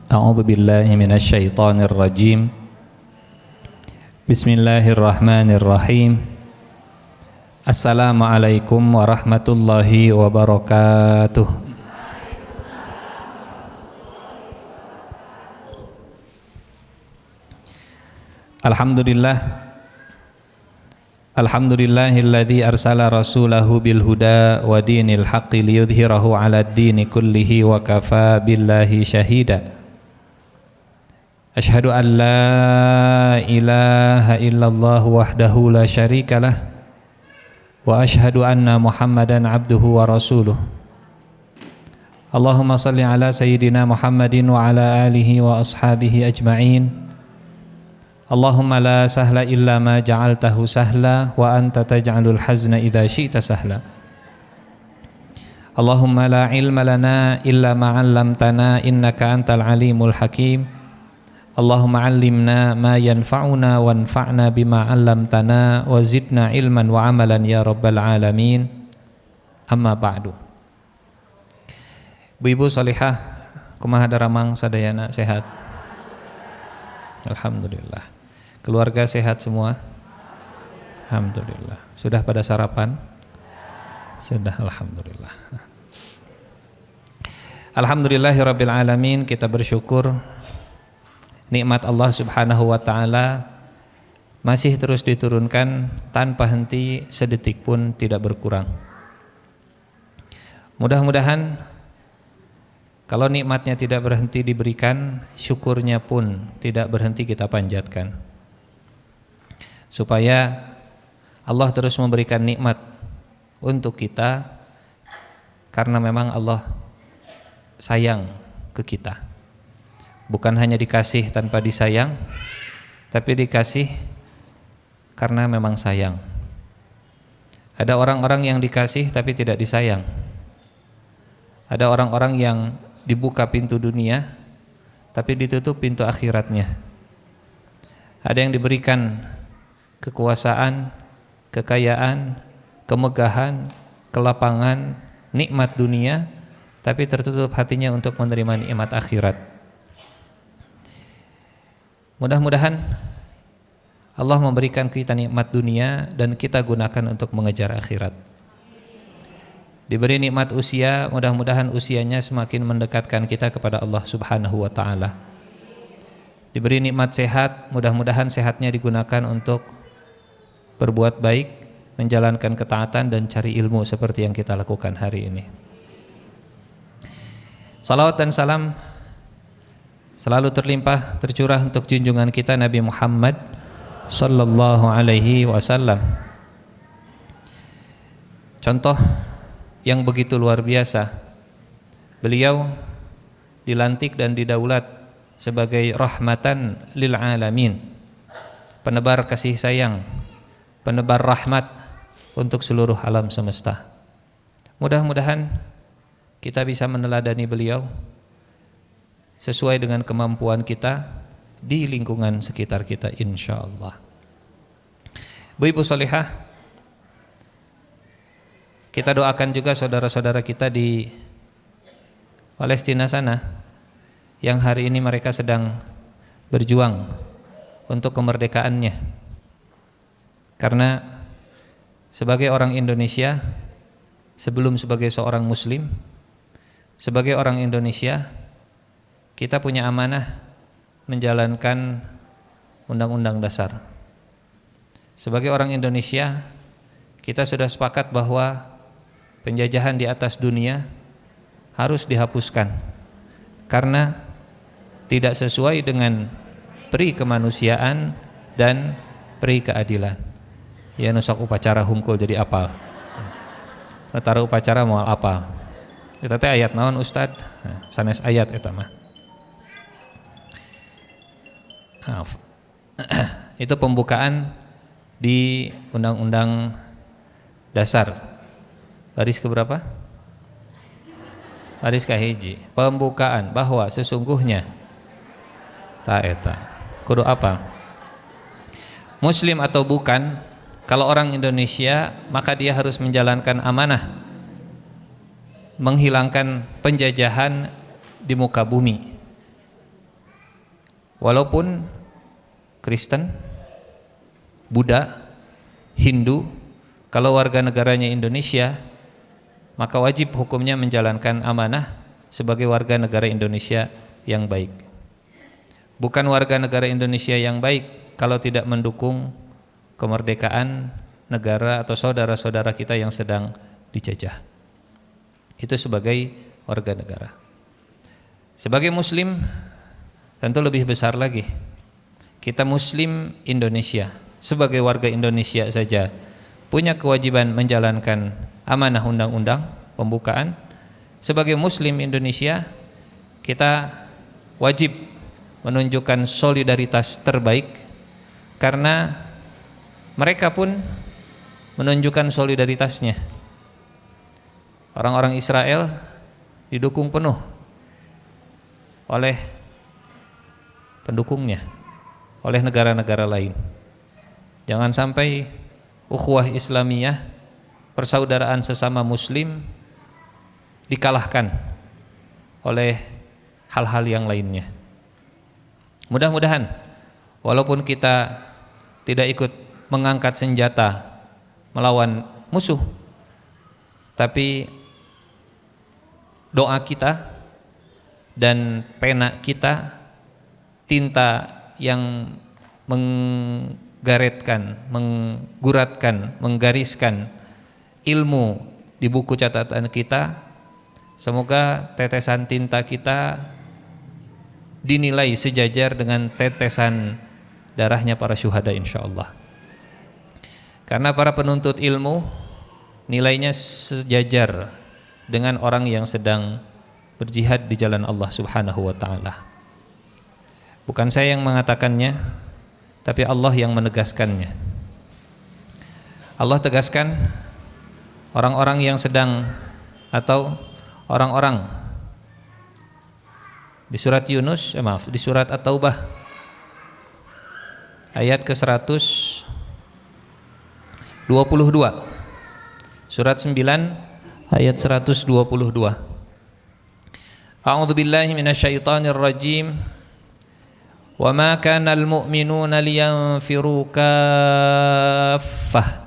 A'udzu billahi minasyaitonir rajim. Bismillahirrahmanirrahim. Assalamualaikum warahmatullahi wabarakatuh. Alhamdulillahilladzi arsala rasulahu bil huda wa dinil haqqi liyudhhirahu 'alad dini kullihi wa kafa billahi syahida. Asyhadu an la ilaha illallah wahdahu la syarikalah wa asyhadu anna Muhammadan abduhu wa rasuluh. Allahumma salli ala sayyidina Muhammadin wa ala alihi wa ashabihi ajma'in. Allahumma la sahla illa ma ja'altahu sahla wa anta taj'alul hazna idza syi'ta sahla. Allahumma la ilma lana illa ma 'allamtana innaka antal alimul hakim. Allahumma 'allimna ma yanfa'una wanfa'na bima 'allamtana wa zidna ilman wa 'amalan ya rabbal alamin. Amma ba'du. Bu-ibu salihah, kumaha daramang sadayana sehat? Alhamdulillah. Keluarga sehat semua? Alhamdulillah. Sudah pada sarapan? Sudah, alhamdulillah. Alhamdulillahirabbil alamin, kita bersyukur nikmat Allah Subhanahu wa taala masih terus diturunkan tanpa henti, sedetik pun tidak berkurang. Mudah-mudahan kalau nikmatnya tidak berhenti diberikan, syukurnya pun tidak berhenti kita panjatkan, supaya Allah terus memberikan nikmat untuk kita, karena memang Allah sayang ke kita. Bukan hanya dikasih tanpa disayang, tapi dikasih karena memang sayang. Ada orang-orang yang dikasih tapi tidak disayang. Ada orang-orang yang dibuka pintu dunia tapi ditutup pintu akhiratnya. Ada yang diberikan kekuasaan, kekayaan, kemegahan, kelapangan, nikmat dunia, tapi tertutup hatinya untuk menerima nikmat akhirat. Mudah-mudahan Allah memberikan kita nikmat dunia dan kita gunakan untuk mengejar akhirat. Diberi nikmat usia, mudah-mudahan usianya semakin mendekatkan kita kepada Allah Subhanahu wa taala. Diberi nikmat sehat, mudah-mudahan sehatnya digunakan untuk berbuat baik, menjalankan ketaatan dan cari ilmu seperti yang kita lakukan hari ini. Salawat dan salam selalu terlimpah tercurah untuk junjungan kita Nabi Muhammad sallallahu alaihi wasallam. Contoh yang begitu luar biasa. Beliau dilantik dan didaulat sebagai rahmatan lil alamin, penebar kasih sayang, penebar rahmat untuk seluruh alam semesta. Mudah-mudahan kita bisa meneladani beliau sesuai dengan kemampuan kita di lingkungan sekitar kita, insyaallah. Bu-ibu salihah, kita doakan juga saudara-saudara kita di Palestina sana yang hari ini mereka sedang berjuang untuk kemerdekaannya. Karena sebagai orang Indonesia, sebelum sebagai seorang muslim, sebagai orang Indonesia, kita punya amanah menjalankan Undang-Undang Dasar. Sebagai orang Indonesia, kita sudah sepakat bahwa penjajahan di atas dunia harus dihapuskan karena tidak sesuai dengan peri kemanusiaan dan peri keadilan. Ya nusak upacara hungkul jadi apal. Taruh upacara moal apal. Kita teh ayat naon Ustad? Nah, sanes ayat eta mah. Itu pembukaan di Undang-Undang Dasar baris keberapa? Baris kahiji. Pembukaan bahwa sesungguhnya eta kudu apa? Muslim atau bukan, kalau orang Indonesia maka dia harus menjalankan amanah menghilangkan penjajahan di muka bumi. Walaupun Kristen, Buddha, Hindu, kalau warga negaranya Indonesia, maka wajib hukumnya menjalankan amanah sebagai warga negara Indonesia yang baik. Bukan warga negara Indonesia yang baik kalau tidak mendukung kemerdekaan negara atau saudara-saudara kita yang sedang dijajah. Itu sebagai warga negara. Sebagai muslim tentu lebih besar lagi. Kita muslim Indonesia, sebagai warga Indonesia saja punya kewajiban menjalankan amanah undang-undang pembukaan. Sebagai muslim Indonesia, kita wajib menunjukkan solidaritas terbaik, karena mereka pun menunjukkan solidaritasnya. Orang-orang Israel didukung penuh oleh pendukungnya, oleh negara-negara lain. Jangan sampai ukhuwah Islamiyah, persaudaraan sesama muslim, dikalahkan oleh hal-hal yang lainnya. Mudah-mudahan walaupun kita tidak ikut mengangkat senjata melawan musuh, tapi doa kita dan pena kita, tinta yang menggaretkan, mengguratkan, menggariskan ilmu di buku catatan kita, semoga tetesan tinta kita dinilai sejajar dengan tetesan darahnya para syuhada insyaallah. Karena para penuntut ilmu nilainya sejajar dengan orang yang sedang berjihad di jalan Allah Subhanahu wa taala. Bukan saya yang mengatakannya, tapi Allah yang menegaskannya. Allah tegaskan orang-orang yang sedang atau orang-orang di surat Yunus, di surat At-Taubah ayat ke-122. Surat 9 ayat 122. A'udzu billahi minasyaitonir rajim. Wa ma kana al-mu'minuna liyanfiru kaffah.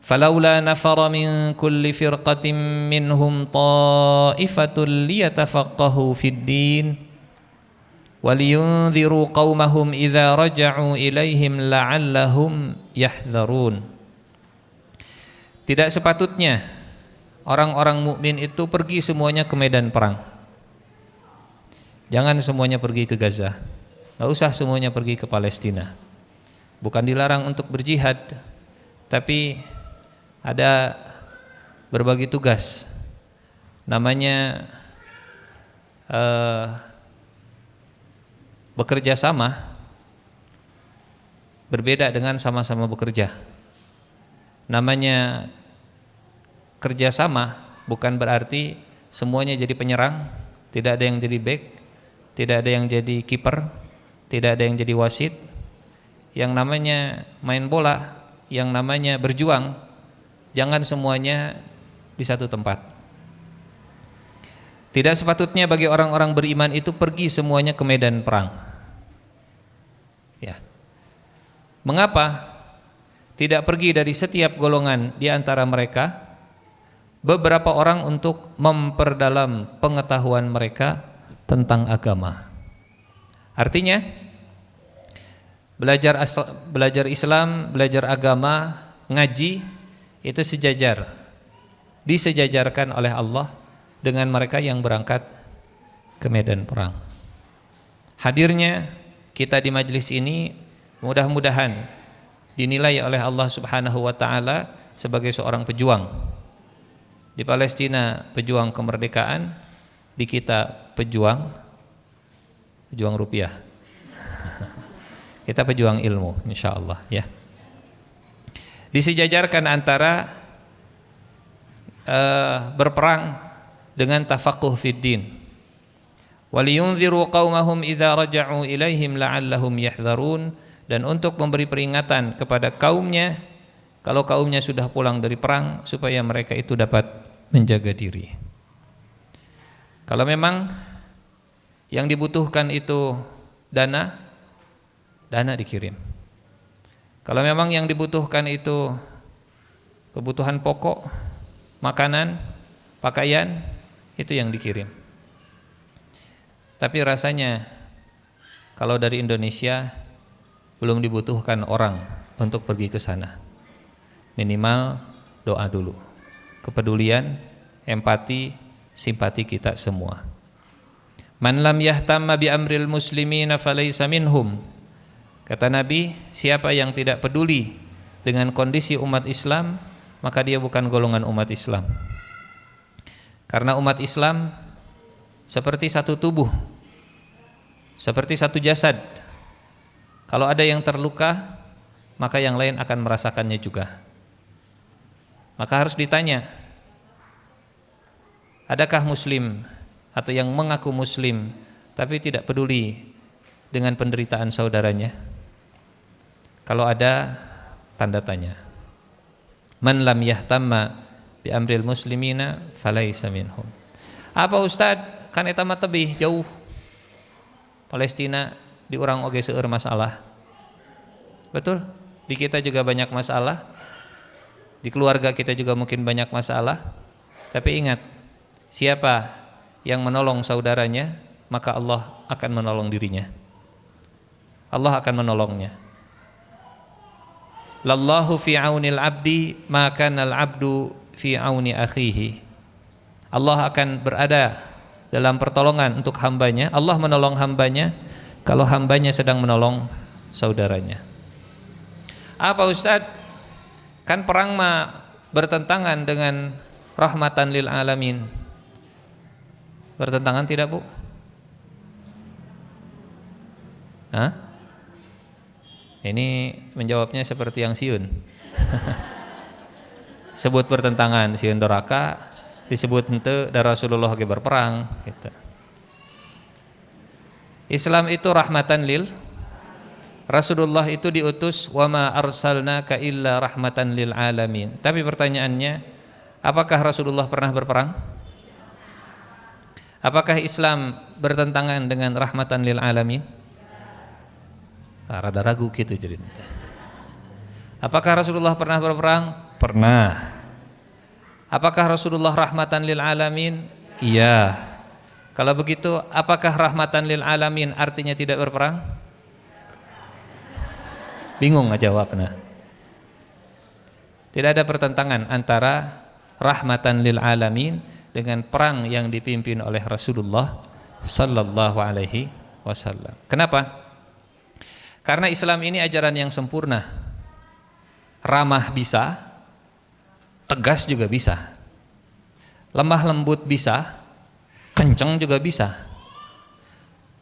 فلولا نفر من كل فرقة منهم طائفة ليتفقهوا في الدين ولينذروا قومهم إذا رجعوا إليهم لعلهم يحذرون. Tidak sepatutnya orang-orang mukmin itu pergi semuanya ke medan perang. Jangan semuanya pergi ke Gaza. Tidak usah semuanya pergi ke Palestina. Bukan dilarang untuk berjihad, tapi ada berbagi tugas, namanya bekerja sama, berbeda dengan sama-sama bekerja. Namanya kerjasama bukan berarti semuanya jadi penyerang, tidak ada yang jadi back, tidak ada yang jadi kiper, tidak ada yang jadi wasit. Yang namanya main bola, yang namanya berjuang, jangan semuanya di satu tempat. Tidak sepatutnya bagi orang-orang beriman itu pergi semuanya ke medan perang. Ya. Mengapa tidak pergi dari setiap golongan di antara mereka beberapa orang untuk memperdalam pengetahuan mereka tentang agama? Artinya belajar Islam, belajar agama, ngaji itu sejajar, disejajarkan oleh Allah dengan mereka yang berangkat ke medan perang. Hadirnya kita di majelis ini mudah-mudahan dinilai oleh Allah Subhanahu wa taala sebagai seorang pejuang. Di Palestina pejuang kemerdekaan, di kita pejuang rupiah. Kita pejuang ilmu insyaallah ya. Disejajarkan antara berperang dengan tafaqquh fid din. Waliyunziru qaumahum idza raja'u ilaihim la'allahum yahdharun, dan untuk memberi peringatan kepada kaumnya kalau kaumnya sudah pulang dari perang supaya mereka itu dapat menjaga diri. Kalau memang yang dibutuhkan itu dana dikirim. Kalau memang yang dibutuhkan itu kebutuhan pokok, makanan, pakaian, itu yang dikirim. Tapi rasanya kalau dari Indonesia belum dibutuhkan orang untuk pergi ke sana. Minimal doa dulu. Kepedulian, empati, simpati kita semua. Man lam yahtamma bi amril muslimina falaysa minhum. Kata Nabi, siapa yang tidak peduli dengan kondisi umat Islam, maka dia bukan golongan umat Islam. Karena umat Islam seperti satu tubuh, seperti satu jasad. Kalau ada yang terluka, maka yang lain akan merasakannya juga. Maka harus ditanya, adakah muslim atau yang mengaku muslim tapi tidak peduli dengan penderitaan saudaranya? Kalau ada, tanda tanya. Man lam yahtamma bi amril muslimina falaysa minhum. Apa Ustaz? Kan eta mah tebih jauh. Palestina di urang oge seueur masalah. Betul? Di kita juga banyak masalah. Di keluarga kita juga mungkin banyak masalah. Tapi ingat, siapa yang menolong saudaranya, maka Allah akan menolong dirinya. Allah akan menolongnya. Lallahu fi aunil abdi ma kana al abdu fi auni akhihi. Allah akan berada dalam pertolongan untuk hambanya. Allah menolong hambanya kalau hambanya sedang menolong saudaranya. Apa Ustaz? Kan perang mah bertentangan dengan rahmatan lil alamin. Bertentangan tidak, Bu? Hah? Ini menjawabnya seperti yang siun. Sebut bertentangan, siun doraka, disebut henteu da Rasulullah ge berperang gitu. Islam itu rahmatan lil, Rasulullah itu diutus wa ma arsalnaka illa rahmatan lil alamin. Tapi pertanyaannya, apakah Rasulullah pernah berperang? Apakah Islam bertentangan dengan rahmatan lil alamin? Rada ragu gitu jadi. Apakah Rasulullah pernah berperang? Pernah. Apakah Rasulullah rahmatan lil alamin? Iya. Kalau begitu, apakah rahmatan lil alamin artinya tidak berperang? Bingung ngejawabna. Tidak ada pertentangan antara rahmatan lil alamin dengan perang yang dipimpin oleh Rasulullah sallallahu alaihi wasallam. Kenapa? Karena Islam ini ajaran yang sempurna. Ramah bisa, tegas juga bisa, lemah lembut bisa, kencang juga bisa,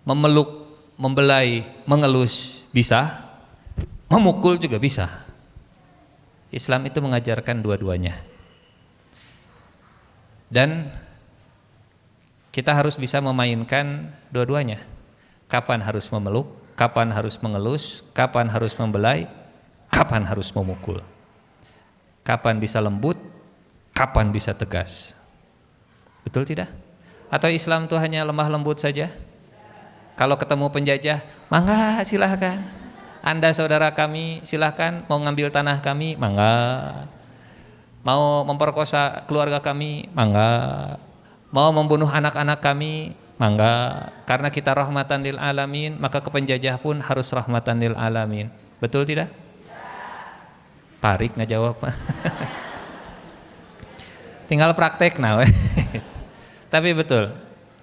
memeluk, membelai, mengelus bisa, memukul juga bisa. Islam itu mengajarkan dua-duanya. Dan kita harus bisa memainkan dua-duanya. Kapan harus memeluk, kapan harus mengelus, kapan harus membelai, kapan harus memukul. Kapan bisa lembut, kapan bisa tegas. Betul tidak? Atau Islam itu hanya lemah lembut saja? Kalau ketemu penjajah, mangga silahkan. Anda saudara kami, silahkan. Mau ngambil tanah kami, mangga. Mau memperkosa keluarga kami, mangga. Mau membunuh anak-anak kami, mangga. Karena kita rahmatan lil alamin, maka ke penjajah pun harus rahmatan lil alamin. Betul tidak? Parik ngejawab. Tinggal praktek nah. Tapi betul,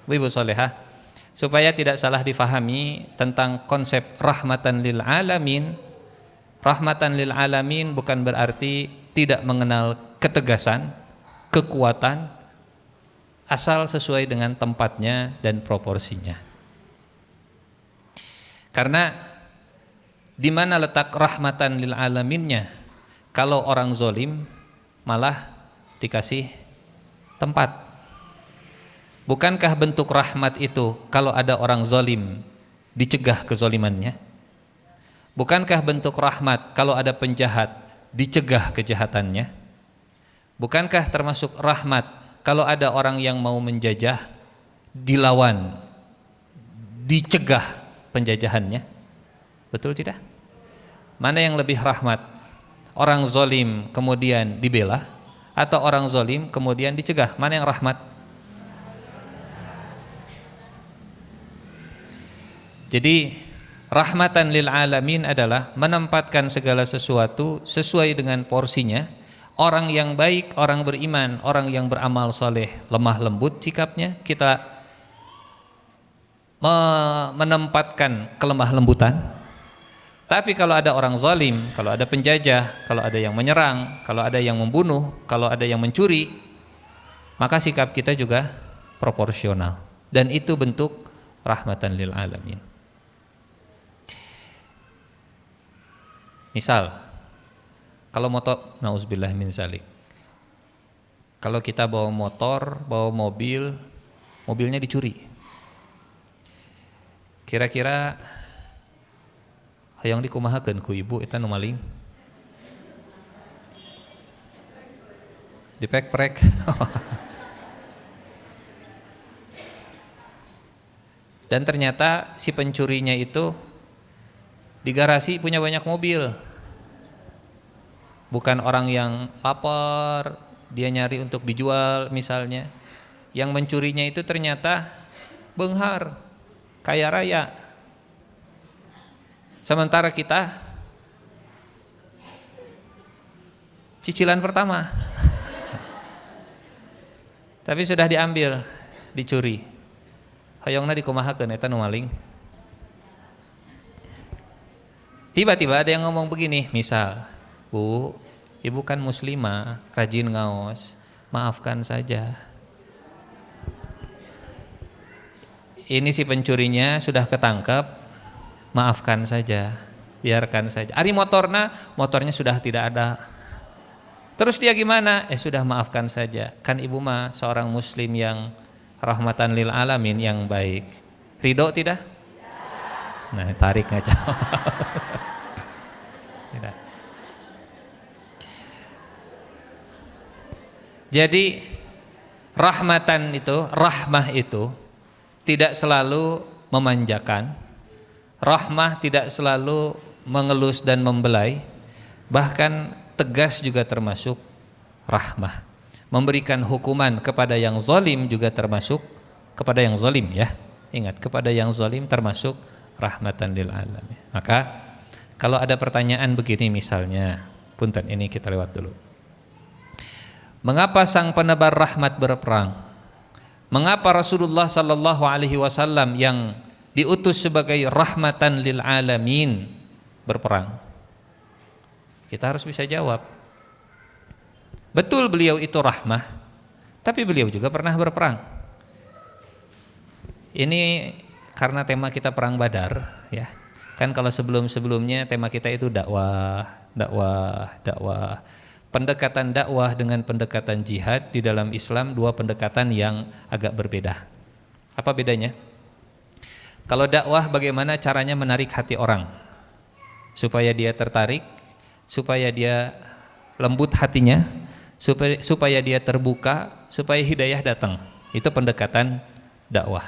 Ibu Solehah, supaya tidak salah difahami tentang konsep rahmatan lil alamin. Rahmatan lil alamin bukan berarti tidak mengenal ketegasan, kekuatan, asal sesuai dengan tempatnya dan proporsinya. Karena di mana letak rahmatan lil alaminnya? Kalau orang zolim malah dikasih tempat. Bukankah bentuk rahmat itu kalau ada orang zolim dicegah kezolimannya? Bukankah bentuk rahmat kalau ada penjahat dicegah kejahatannya? Bukankah termasuk rahmat kalau ada orang yang mau menjajah dilawan, dicegah penjajahannya. Betul tidak? Mana yang lebih rahmat? Orang zalim kemudian dibela atau orang zalim kemudian dicegah? Mana yang rahmat? Jadi rahmatan lil alamin adalah menempatkan segala sesuatu sesuai dengan porsinya. Orang yang baik, orang beriman, orang yang beramal soleh, lemah lembut sikapnya, kita menempatkan kelemah lembutan. Tapi kalau ada orang zalim, kalau ada penjajah, kalau ada yang menyerang, kalau ada yang membunuh, kalau ada yang mencuri, maka sikap kita juga proporsional. Dan itu bentuk rahmatan lil alamin. Misal, kalau motor, nauzubillah min zalik. Kalau kita bawa motor, bawa mobil, mobilnya dicuri. Kira-kira hayang dikumahakeun ku ibu eta nu maling? Dipek-prek. Dan ternyata si pencurinya itu di garasi punya banyak mobil. Bukan orang yang lapar, dia nyari untuk dijual misalnya. Yang mencurinya itu ternyata beunghar, kaya raya. Sementara kita cicilan pertama. Tapi sudah diambil, dicuri. Hayongna dikumahakeun eta nu maling. Tiba-tiba ada yang ngomong begini, misal, Bu, ibu kan muslimah, rajin ngaos, maafkan saja. Ini si pencurinya sudah ketangkep, maafkan saja, biarkan saja. Ari motornya sudah tidak ada. Terus dia gimana? Sudah maafkan saja. Kan ibu mah seorang muslim yang rahmatan lil alamin yang baik. Ridho tidak? Nah, tarik ngaca. Tidak. Jadi rahmatan itu, rahmah itu tidak selalu memanjakan. Rahmah tidak selalu mengelus dan membelai. Bahkan tegas juga termasuk rahmah. Memberikan hukuman kepada yang zalim juga termasuk kepada yang zalim ya. Ingat, kepada yang zalim termasuk rahmatan lil alamin. Maka kalau ada pertanyaan begini misalnya, punten ini kita lewat dulu. Mengapa sang penebar rahmat berperang? Mengapa Rasulullah sallallahu alaihi wasallam yang diutus sebagai rahmatan lil alamin berperang? Kita harus bisa jawab. Betul beliau itu rahmah, tapi beliau juga pernah berperang. Ini karena tema kita perang Badar ya. Kan kalau sebelum-sebelumnya tema kita itu dakwah. Pendekatan dakwah dengan pendekatan jihad di dalam Islam dua pendekatan yang agak berbeda. Apa bedanya? Kalau dakwah bagaimana caranya menarik hati orang supaya dia tertarik, supaya dia lembut hatinya, supaya dia terbuka, supaya hidayah datang. Itu pendekatan dakwah.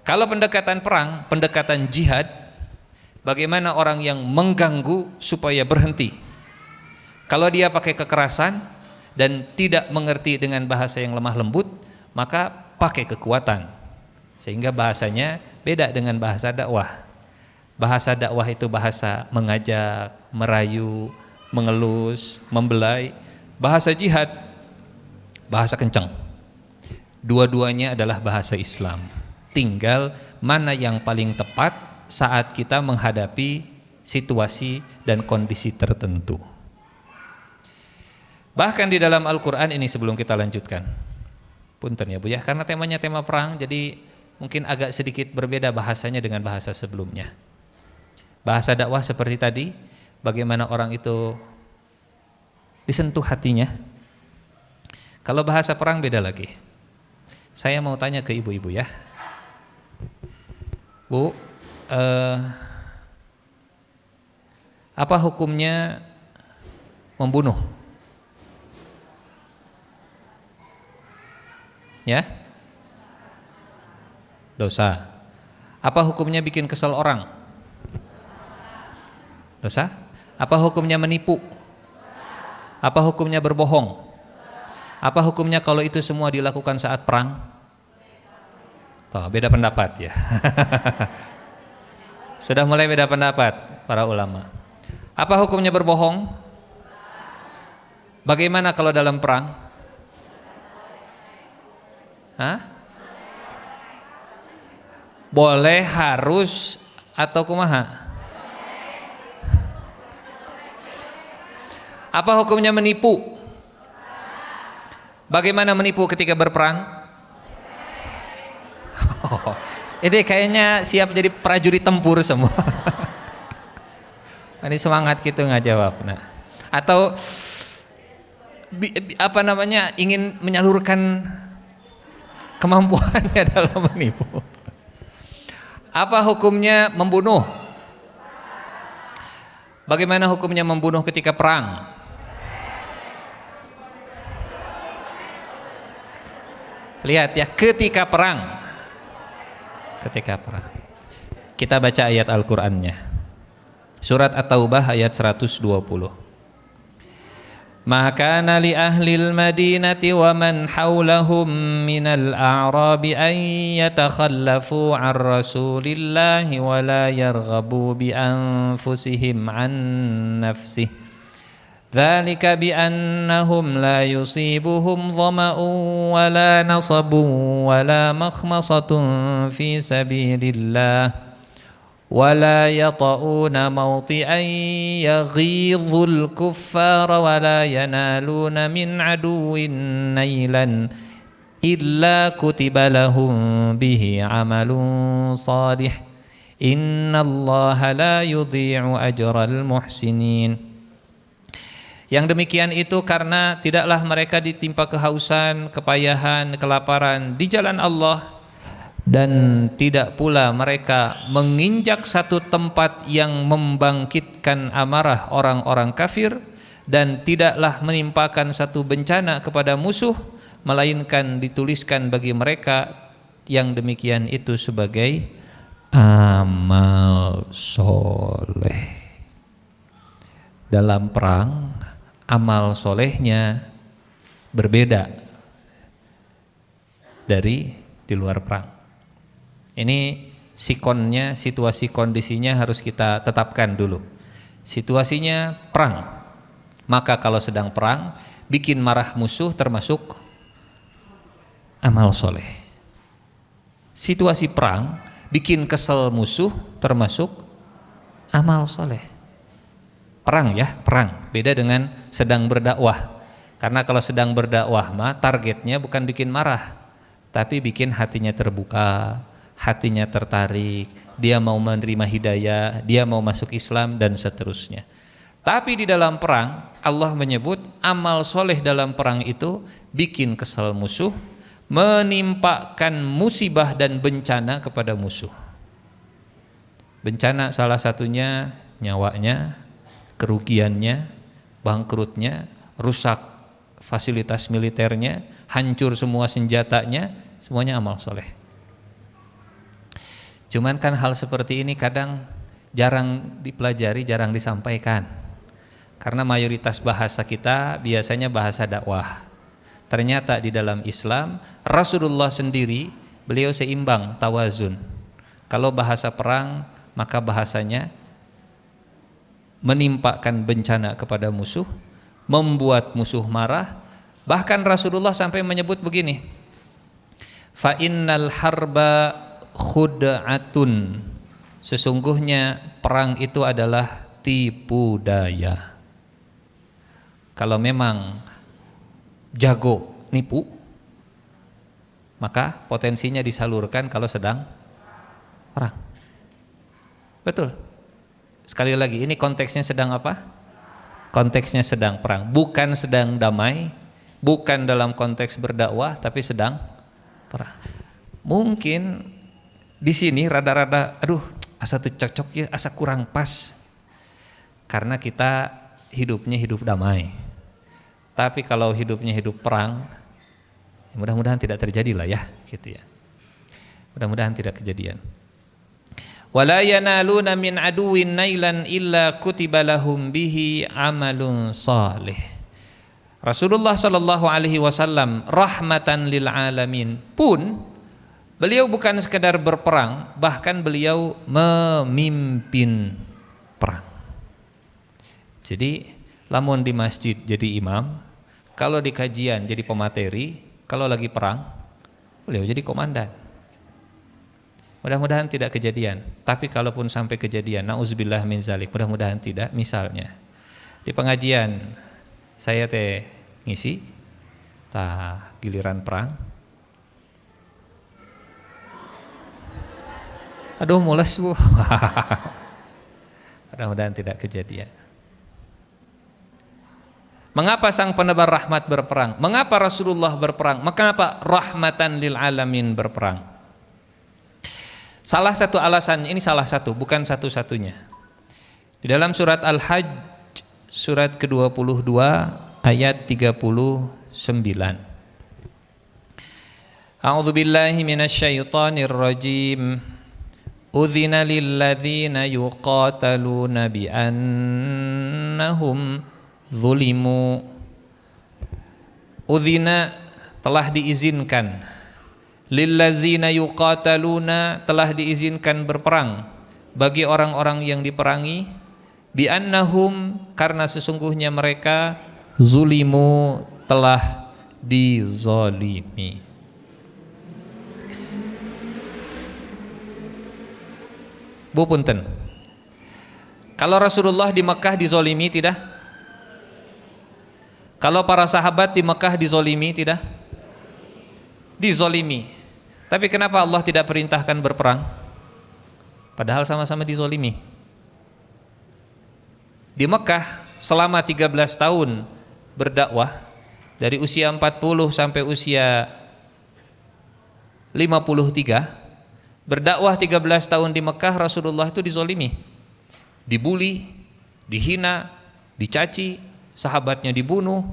Kalau pendekatan perang, pendekatan jihad, bagaimana orang yang mengganggu supaya berhenti. Kalau dia pakai kekerasan dan tidak mengerti dengan bahasa yang lemah lembut, maka pakai kekuatan. Sehingga bahasanya beda dengan bahasa dakwah. Bahasa dakwah itu bahasa mengajak, merayu, mengelus, membelai. Bahasa jihad, bahasa kencang. Dua-duanya adalah bahasa Islam. Tinggal mana yang paling tepat saat kita menghadapi situasi dan kondisi tertentu. Bahkan di dalam Al-Quran ini sebelum kita lanjutkan. Punten ya Bu ya, karena temanya tema perang, jadi mungkin agak sedikit berbeda bahasanya dengan bahasa sebelumnya. Bahasa dakwah seperti tadi, bagaimana orang itu disentuh hatinya. Kalau bahasa perang beda lagi. Saya mau tanya ke ibu-ibu ya, Bu, apa hukumnya membunuh? Ya, dosa. Apa hukumnya bikin kesel orang? Dosa? Apa hukumnya menipu? Apa hukumnya berbohong? Apa hukumnya kalau itu semua dilakukan saat perang? Tuh, beda pendapat ya. Sudah mulai beda pendapat para ulama. Apa hukumnya berbohong? Bagaimana kalau dalam perang? Hah? Boleh, harus, atau kumaha? Apa hukumnya menipu? Bagaimana menipu ketika berperang? Ini kayaknya siap jadi prajurit tempur semua. Ini semangat gitu nggak jawab. Nah, atau apa namanya, ingin menyalurkan kemampuannya dalam menipu. Apa hukumnya membunuh? Bagaimana hukumnya membunuh ketika perang? Lihat ya, ketika perang. Ketika perang. Kita baca ayat Al-Qur'annya. Surat At-Taubah ayat 120. Ma kana li ahlil madinati wa man hawlahum minal a'rabi an yatakhallafu an rasulillahi wa la yarghabu bi anfusihim an nafsihi dzalika bi annahum la yusibuhum dhama'un wa la nasabun wa la makhmasatun fi sabilillah ولا يطؤون موطئا يغيظ الكفار ولا ينالون من عدو نيلا إلا كتب لهم به عمل صالح إن الله لا يضيع أجر المحسنين. Yang demikian itu karena tidaklah mereka ditimpa kehausan, kepayahan, kelaparan di jalan Allah, dan tidak pula mereka menginjak satu tempat yang membangkitkan amarah orang-orang kafir, dan tidaklah menimpakan satu bencana kepada musuh, melainkan dituliskan bagi mereka yang demikian itu sebagai amal soleh. Dalam perang, amal solehnya berbeda dari di luar perang. Ini sikonnya, situasi kondisinya harus kita tetapkan dulu. Situasinya perang, maka kalau sedang perang bikin marah musuh termasuk amal soleh. Situasi perang bikin kesel musuh termasuk amal soleh. Perang ya, perang beda dengan sedang berdakwah. Karena kalau sedang berdakwah mah targetnya bukan bikin marah, tapi bikin hatinya terbuka, hatinya tertarik, dia mau menerima hidayah, dia mau masuk Islam dan seterusnya. Tapi di dalam perang Allah menyebut amal soleh dalam perang itu bikin kesal musuh, menimpakan musibah dan bencana kepada musuh. Bencana salah satunya nyawanya, kerugiannya, bangkrutnya, rusak fasilitas militernya, hancur semua senjatanya, semuanya amal soleh. Cuman kan hal seperti ini kadang jarang dipelajari, jarang disampaikan. Karena mayoritas bahasa kita biasanya bahasa dakwah. Ternyata di dalam Islam, Rasulullah sendiri, beliau seimbang, tawazun. Kalau bahasa perang, maka bahasanya menimpakan bencana kepada musuh, membuat musuh marah. Bahkan Rasulullah sampai menyebut begini, fa innal harba khud'atun, sesungguhnya perang itu adalah tipu daya. Kalau memang jago nipu, maka potensinya disalurkan kalau sedang perang. Betul. Sekali lagi, ini konteksnya sedang apa? Konteksnya sedang perang, bukan sedang damai, bukan dalam konteks berdakwah, tapi sedang perang. Mungkin di sini rada-rada aduh asa teu cocok ya, asa kurang pas. Karena kita hidupnya hidup damai. Tapi kalau hidupnya hidup perang, mudah-mudahan tidak terjadi lah ya, gitu ya. Mudah-mudahan tidak kejadian. wala yanaluna min aduwwin nailan illa kutiba lahum bihi amalun salih. Rasulullah sallallahu alaihi wasallam rahmatan lil alamin pun beliau bukan sekedar berperang, bahkan beliau memimpin perang. Jadi lamun di masjid jadi imam, kalau di kajian jadi pemateri, kalau lagi perang beliau jadi komandan. Mudah-mudahan tidak kejadian, tapi kalaupun sampai kejadian, nauzubillah min zalik, mudah-mudahan tidak. Misalnya di pengajian saya ngisi, giliran perang, aduh mules bu, mudah-mudahan tidak kejadian. Mengapa sang penebar rahmat berperang? Mengapa Rasulullah berperang? Mengapa rahmatan lil alamin berperang? Salah satu alasannya, ini salah satu, bukan satu-satunya. Di dalam surat Al-Hajj, surat ke-22 ayat 39. A'udzu billahi minasyaitonir rajim. Udzina lil ladzina yuqataluna bi annahum zulimu. Udzina telah diizinkan, lillazina yuqataluna telah diizinkan berperang bagi orang-orang yang diperangi, bi annahum karena sesungguhnya mereka zulimu telah dizalimi. Bu punten, kalau Rasulullah di Mekah dizalimi tidak? Kalau para sahabat di Mekah dizalimi tidak? Dizalimi. Tapi kenapa Allah tidak perintahkan berperang? Padahal sama-sama dizalimi. Di Mekah selama 13 tahun berdakwah, dari usia 40 sampai usia 53, berdakwah 13 tahun di Mekah, Rasulullah itu dizalimi, dibuli, dihina, dicaci, sahabatnya dibunuh,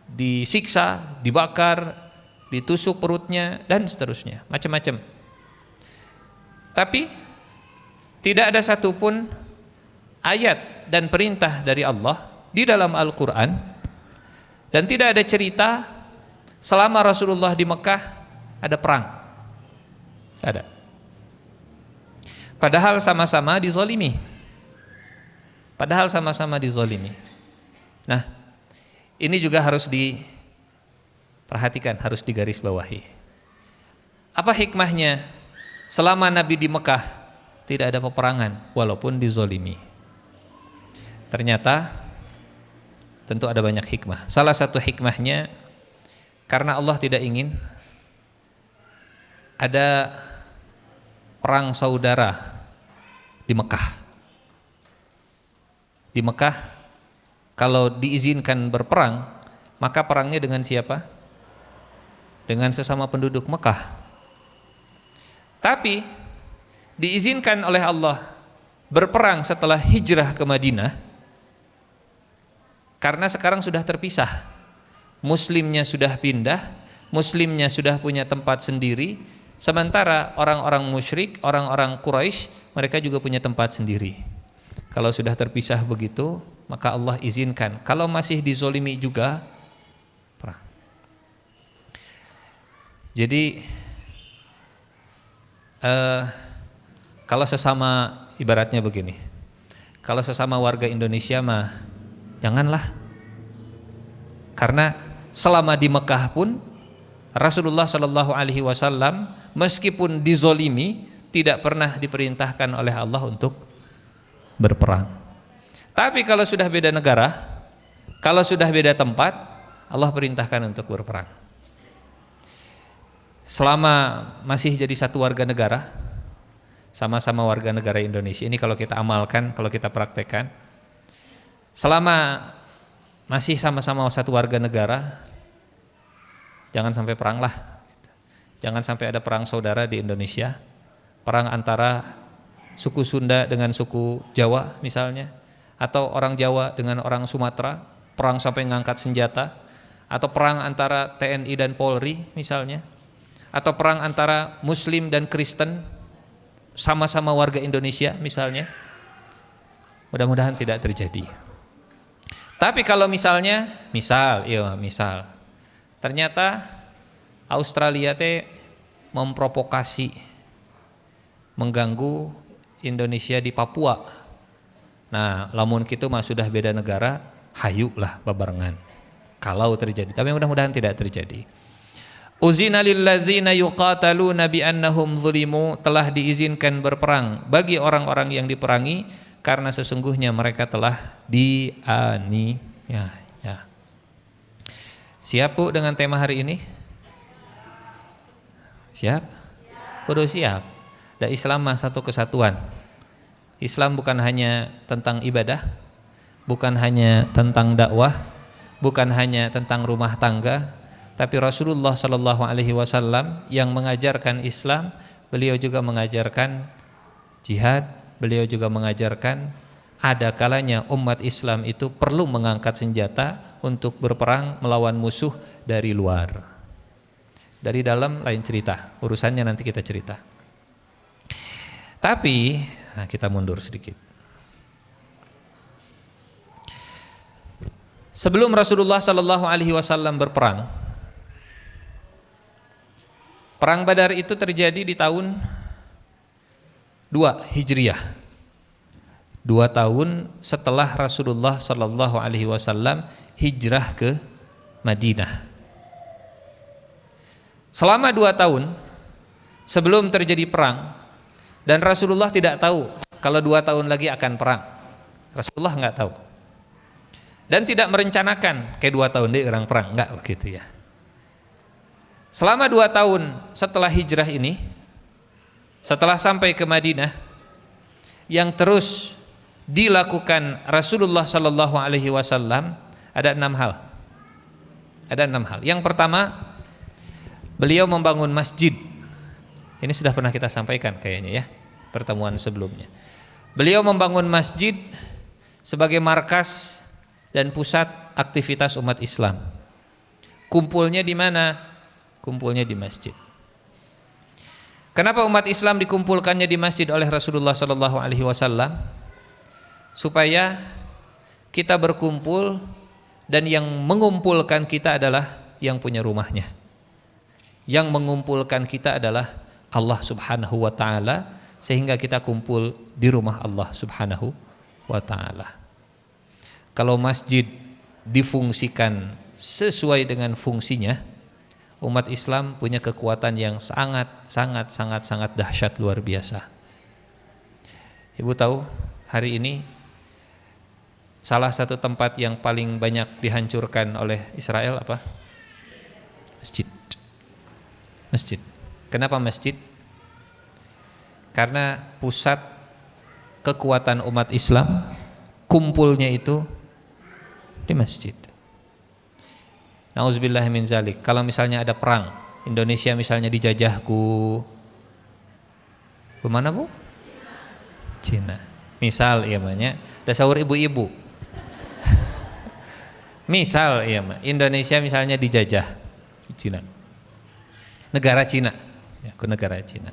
disiksa, dibakar, ditusuk perutnya dan seterusnya, macam-macam. Tapi tidak ada satupun ayat dan perintah dari Allah di dalam Al-Quran, dan tidak ada cerita selama Rasulullah di Mekah ada perang. Ada. Padahal sama-sama dizalimi. Padahal sama-sama dizalimi. Nah, ini juga harus perhatikan, harus digarisbawahi. Apa hikmahnya selama Nabi di Mekah tidak ada peperangan walaupun dizalimi? Ternyata tentu ada banyak hikmah. Salah satu hikmahnya karena Allah tidak ingin ada perang saudara di Mekah. Di Mekah kalau diizinkan berperang, maka perangnya dengan siapa? Dengan sesama penduduk Mekah. Tapi diizinkan oleh Allah berperang setelah hijrah ke Madinah, karena sekarang sudah terpisah. Muslimnya sudah pindah, muslimnya sudah punya tempat sendiri, sementara orang-orang musyrik, orang-orang Quraisy, mereka juga punya tempat sendiri. Kalau sudah terpisah begitu, maka Allah izinkan. Kalau masih dizolimi juga, perang. Jadi kalau sesama, ibaratnya begini, kalau sesama warga Indonesia mah janganlah, karena selama di Mekah pun Rasulullah Shallallahu Alaihi Wasallam meskipun dizolimi tidak pernah diperintahkan oleh Allah untuk berperang. Tapi kalau sudah beda negara, kalau sudah beda tempat, Allah perintahkan untuk berperang. Selama masih jadi satu warga negara, sama-sama warga negara Indonesia, ini kalau kita amalkan, kalau kita praktekkan, selama masih sama-sama satu warga negara, jangan sampai perang lah. Jangan sampai ada perang saudara di Indonesia, perang antara suku Sunda dengan suku Jawa misalnya, atau orang Jawa dengan orang Sumatera, perang sampai ngangkat senjata, atau perang antara TNI dan Polri misalnya, atau perang antara Muslim dan Kristen, sama-sama warga Indonesia misalnya. Mudah-mudahan tidak terjadi. Tapi kalau misalnya, misal ternyata Australia teh memprovokasi, mengganggu Indonesia di Papua. Nah, lamun kitu mah sudah beda negara, hayulah babarengan. Kalau terjadi, tapi mudah-mudahan tidak terjadi. Uzina lillazina yuqataluna bi annahum zulimu, telah diizinkan berperang bagi orang-orang yang diperangi karena sesungguhnya mereka telah dianiaya. Siap Bu dengan tema hari ini? Siap? Kudu siap. Da Islam mah satu kesatuan. Islam bukan hanya tentang ibadah, bukan hanya tentang dakwah, bukan hanya tentang rumah tangga, tapi Rasulullah sallallahu alaihi wasallam yang mengajarkan Islam, beliau juga mengajarkan jihad, beliau juga mengajarkan ada kalanya umat Islam itu perlu mengangkat senjata untuk berperang melawan musuh dari luar. Dari dalam lain cerita, urusannya nanti kita cerita. Tapi kita mundur sedikit. Sebelum Rasulullah sallallahu alaihi wasallam berperang, perang Badar itu terjadi di tahun 2 Hijriah. 2 tahun setelah Rasulullah sallallahu alaihi wasallam hijrah ke Madinah. Selama 2 tahun sebelum terjadi perang, dan Rasulullah tidak tahu kalau 2 tahun lagi akan perang. Rasulullah enggak tahu. Dan tidak merencanakan kayak 2 tahun deh orang perang, enggak begitu ya. Selama 2 tahun setelah hijrah ini, setelah sampai ke Madinah, yang terus dilakukan Rasulullah sallallahu alaihi wasallam ada 6 hal. Ada 6 hal. Yang pertama, beliau membangun masjid. Ini sudah pernah kita sampaikan kayaknya ya, pertemuan sebelumnya. Beliau membangun masjid sebagai markas dan pusat aktivitas umat Islam. Kumpulnya di mana? Kumpulnya di masjid. Kenapa umat Islam dikumpulkannya di masjid oleh Rasulullah sallallahu alaihi wasallam? Supaya kita berkumpul dan yang mengumpulkan kita adalah yang punya rumahnya. Yang mengumpulkan kita adalah Allah Subhanahu wa taala, sehingga kita kumpul di rumah Allah Subhanahu wa taala. Kalau masjid difungsikan sesuai dengan fungsinya, umat Islam punya kekuatan yang sangat dahsyat, luar biasa. Ibu tahu hari ini salah satu tempat yang paling banyak dihancurkan oleh Israel apa? Masjid. Kenapa masjid? Karena pusat kekuatan umat Islam kumpulnya itu di masjid. Nauzubillah min zalik. Kalau misalnya ada perang, Indonesia misalnya dijajah ku mana Bu? Cina. Misal ya namanya, ada sahur ibu-ibu. Misal ya Indonesia misalnya dijajah Cina. Negara Cina. Ya, ke negara Cina.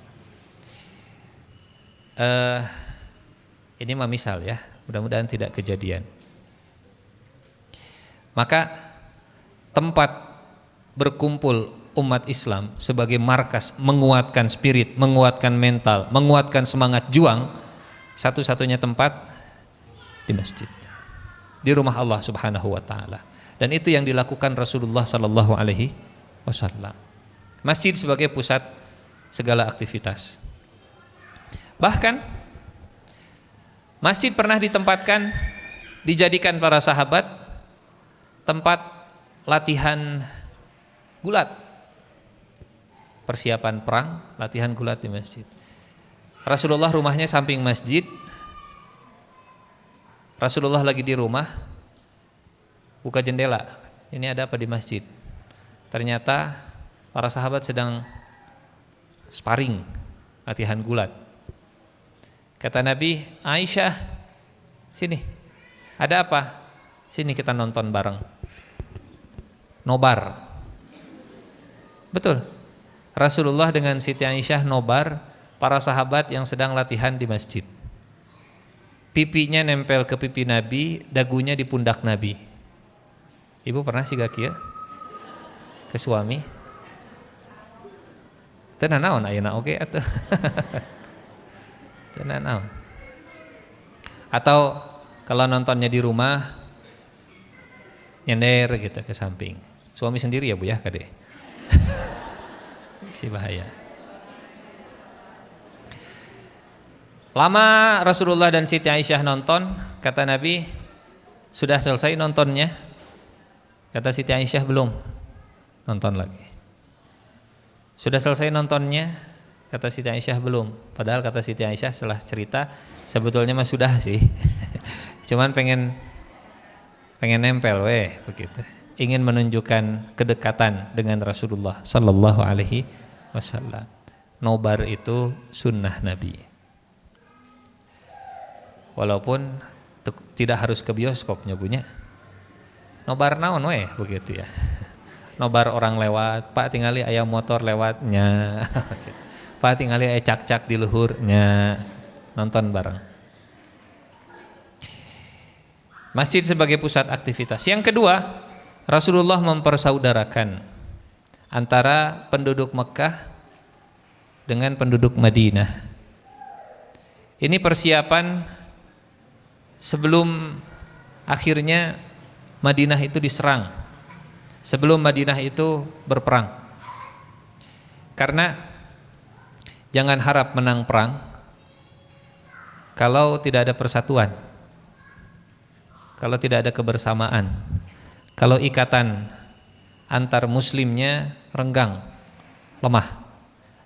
Ini mah misal ya, mudah-mudahan tidak kejadian. Maka tempat berkumpul umat Islam sebagai markas menguatkan spirit, menguatkan mental, menguatkan semangat juang, satu-satunya tempat di masjid, di rumah Allah Subhanahu wa taala. Dan itu yang dilakukan Rasulullah sallallahu alaihi wasallam. Masjid sebagai pusat segala aktivitas. Bahkan masjid pernah ditempatkan, dijadikan para sahabat tempat latihan gulat. Persiapan perang, latihan gulat di masjid. Rasulullah rumahnya samping masjid. Rasulullah lagi di rumah, buka jendela. Ini ada apa di masjid? Ternyata para sahabat sedang sparring, latihan gulat. Kata Nabi, Aisyah, sini, ada apa? Sini kita nonton bareng. Nobar. Betul. Rasulullah dengan Siti Aisyah nobar para sahabat yang sedang latihan di masjid. Pipinya nempel ke pipi Nabi, dagunya di pundak Nabi. Ibu pernah sih gak kia ke suami? Tenan naon ayeuna oge atuh. Tenan naon. Atau kalau nontonnya di rumah nyender gitu ke samping. Suami sendiri ya Bu ya Kade. Si bahaya. Lama Rasulullah dan Siti Aisyah nonton, kata Nabi, sudah selesai nontonnya? Kata Siti Aisyah, belum. Nonton lagi. Sudah selesai nontonnya? Kata Siti Aisyah, belum. Padahal kata Siti Aisyah setelah cerita, sebetulnya mah sudah sih. Cuman pengen nempel begitu. Ingin menunjukkan kedekatan dengan Rasulullah sallallahu alaihi wasallam. Nobar itu sunnah Nabi. Walaupun tidak harus ke bioskopnya punya. Nobar naon begitu ya. Nobar orang lewat, Pak tingali aya motor lewatnya. Pak tingali aya cak-cak di luhurnya. Nonton bareng. Masjid sebagai pusat aktivitas. Yang kedua, Rasulullah mempersaudarakan antara penduduk Mekah dengan penduduk Madinah. Ini persiapan sebelum akhirnya Madinah itu diserang, sebelum Madinah itu berperang. Karena jangan harap menang perang kalau tidak ada persatuan, kalau tidak ada kebersamaan, kalau ikatan antar muslimnya renggang, lemah,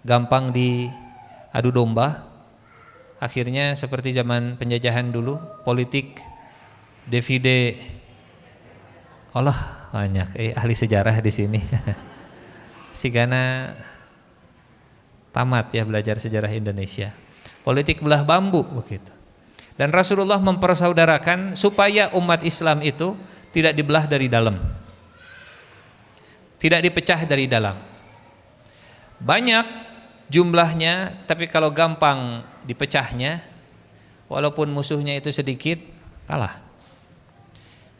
gampang diadu domba. Akhirnya seperti zaman penjajahan dulu, politik divide. Allah banyak ahli sejarah di sini. Sigana tamat ya belajar sejarah Indonesia. Politik belah bambu begitu. Dan Rasulullah mempersaudarakan supaya umat Islam itu tidak dibelah dari dalam, tidak dipecah dari dalam. Banyak jumlahnya, tapi kalau gampang dipecahnya, walaupun musuhnya itu sedikit, kalah.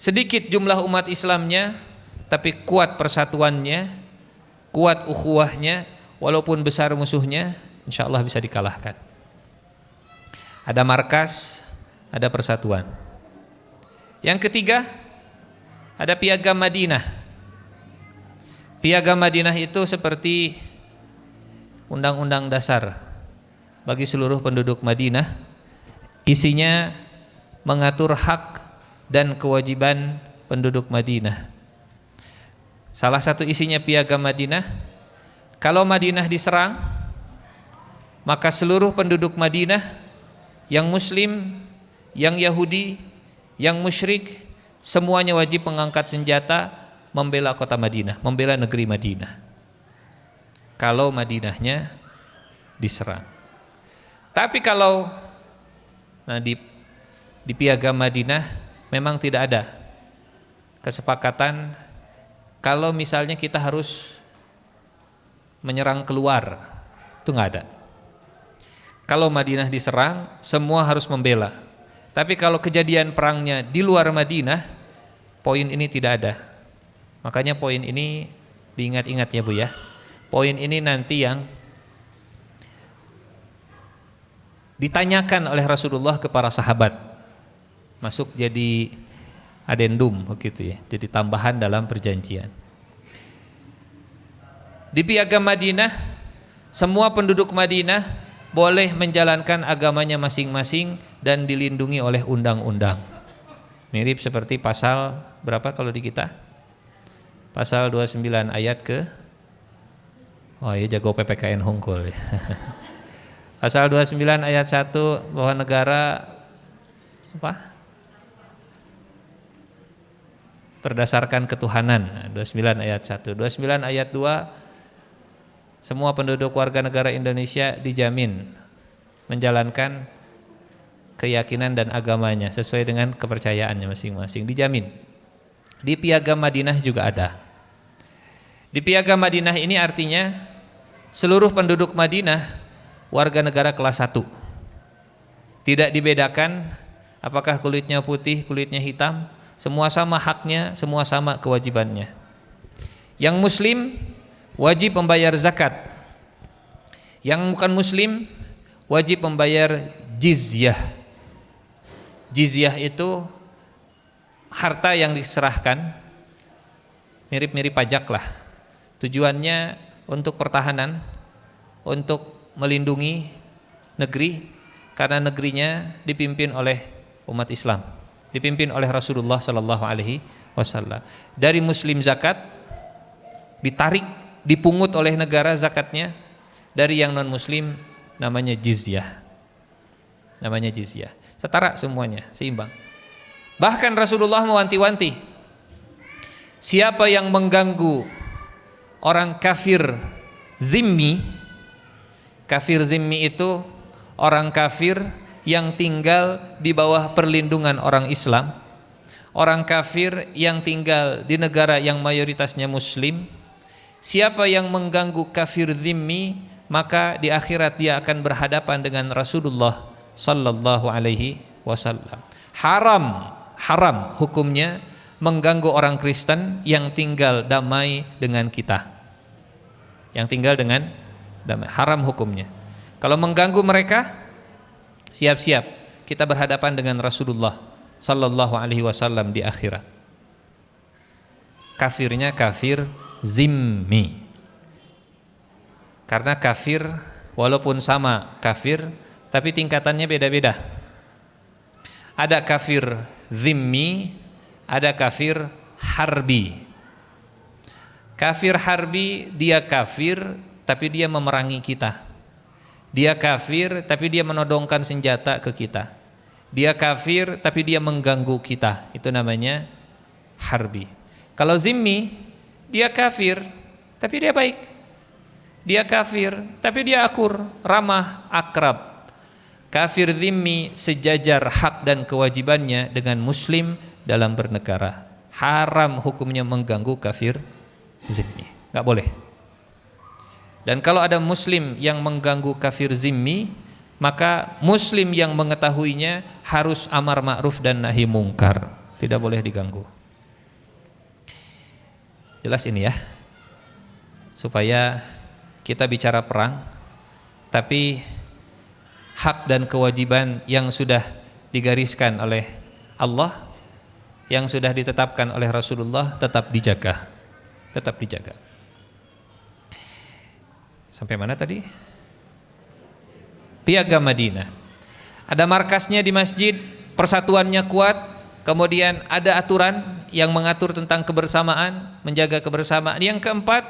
Sedikit jumlah umat Islamnya, tapi kuat persatuannya, kuat ukhuwahnya, walaupun besar musuhnya, insya Allah bisa dikalahkan. Ada markas, ada persatuan. Yang ketiga, ada piagam Madinah. Piagam Madinah itu seperti undang-undang dasar bagi seluruh penduduk Madinah. Isinya mengatur hak dan kewajiban penduduk Madinah. Salah satu isinya piagam Madinah, kalau Madinah diserang, maka seluruh penduduk Madinah, yang Muslim, yang Yahudi, yang musyrik, semuanya wajib mengangkat senjata membela kota Madinah, membela negeri Madinah. Kalau Madinahnya diserang. Tapi kalau di piagam Madinah memang tidak ada kesepakatan kalau misalnya kita harus menyerang keluar, itu nggak ada. Kalau Madinah diserang, semua harus membela. Tapi kalau kejadian perangnya di luar Madinah, poin ini tidak ada. Makanya poin ini diingat-ingat ya Bu ya. Poin ini nanti yang ditanyakan oleh Rasulullah ke para sahabat, masuk jadi adendum begitu ya, jadi tambahan dalam perjanjian. Di piagam Madinah, semua penduduk Madinah boleh menjalankan agamanya masing-masing dan dilindungi oleh undang-undang. Mirip seperti pasal berapa kalau di kita? Pasal 29 ayat ke, oh iya jago PPKN hungkul ya. Pasal 29 ayat 1 bahwa negara apa? Berdasarkan ketuhanan. 29 ayat 1. 29 ayat 2, semua penduduk warga negara Indonesia dijamin menjalankan keyakinan dan agamanya sesuai dengan kepercayaannya masing-masing, dijamin. Di piagam Madinah juga ada. Di piagam Madinah ini artinya seluruh penduduk Madinah warga negara kelas 1. Tidak dibedakan apakah kulitnya putih, kulitnya hitam, semua sama haknya, semua sama kewajibannya. Yang muslim wajib membayar zakat. Yang bukan muslim wajib membayar jizyah. Jizyah itu harta yang diserahkan, mirip-mirip pajak lah. Tujuannya untuk pertahanan, untuk melindungi negeri, karena negerinya dipimpin oleh umat Islam, dipimpin oleh Rasulullah sallallahu alaihi wasallam. Dari muslim zakat ditarik, dipungut oleh negara zakatnya. Dari yang non muslim namanya jizyah. Namanya jizyah. Setara semuanya, seimbang. Bahkan Rasulullah mewanti-wanti, siapa yang mengganggu orang kafir zimmi. Kafir zimmi itu orang kafir yang tinggal di bawah perlindungan orang Islam, orang kafir yang tinggal di negara yang mayoritasnya muslim. Siapa yang mengganggu kafir zimmi, maka di akhirat dia akan berhadapan dengan Rasulullah sallallahu alaihi wasallam. Haram hukumnya mengganggu orang Kristen yang tinggal damai dengan kita. Yang tinggal dengan damai, haram hukumnya. Kalau mengganggu mereka, siap-siap kita berhadapan dengan Rasulullah sallallahu alaihi wasallam di akhirat. Kafirnya kafir zimmi. Karena kafir walaupun sama kafir, tapi tingkatannya beda-beda. Ada kafir zimmi, ada kafir harbi. Kafir harbi dia kafir tapi dia memerangi kita. Dia kafir tapi dia menodongkan senjata ke kita. Dia kafir tapi dia mengganggu kita. Itu namanya harbi. Kalau zimmi, dia kafir tapi dia baik. Dia kafir tapi dia akur, ramah, akrab. Kafir zimmi sejajar hak dan kewajibannya dengan muslim dalam bernegara. Haram hukumnya mengganggu kafir zimmi, enggak boleh. Dan kalau ada muslim yang mengganggu kafir zimmi, maka muslim yang mengetahuinya harus amar ma'ruf dan nahi mungkar, tidak boleh diganggu. Jelas ini ya, supaya kita bicara perang, tapi hak dan kewajiban yang sudah digariskan oleh Allah, yang sudah ditetapkan oleh Rasulullah tetap dijaga. Tetap dijaga. Sampai mana tadi? Piagam Madinah. Ada markasnya di masjid, persatuannya kuat, kemudian ada aturan yang mengatur tentang kebersamaan, menjaga kebersamaan. Yang keempat,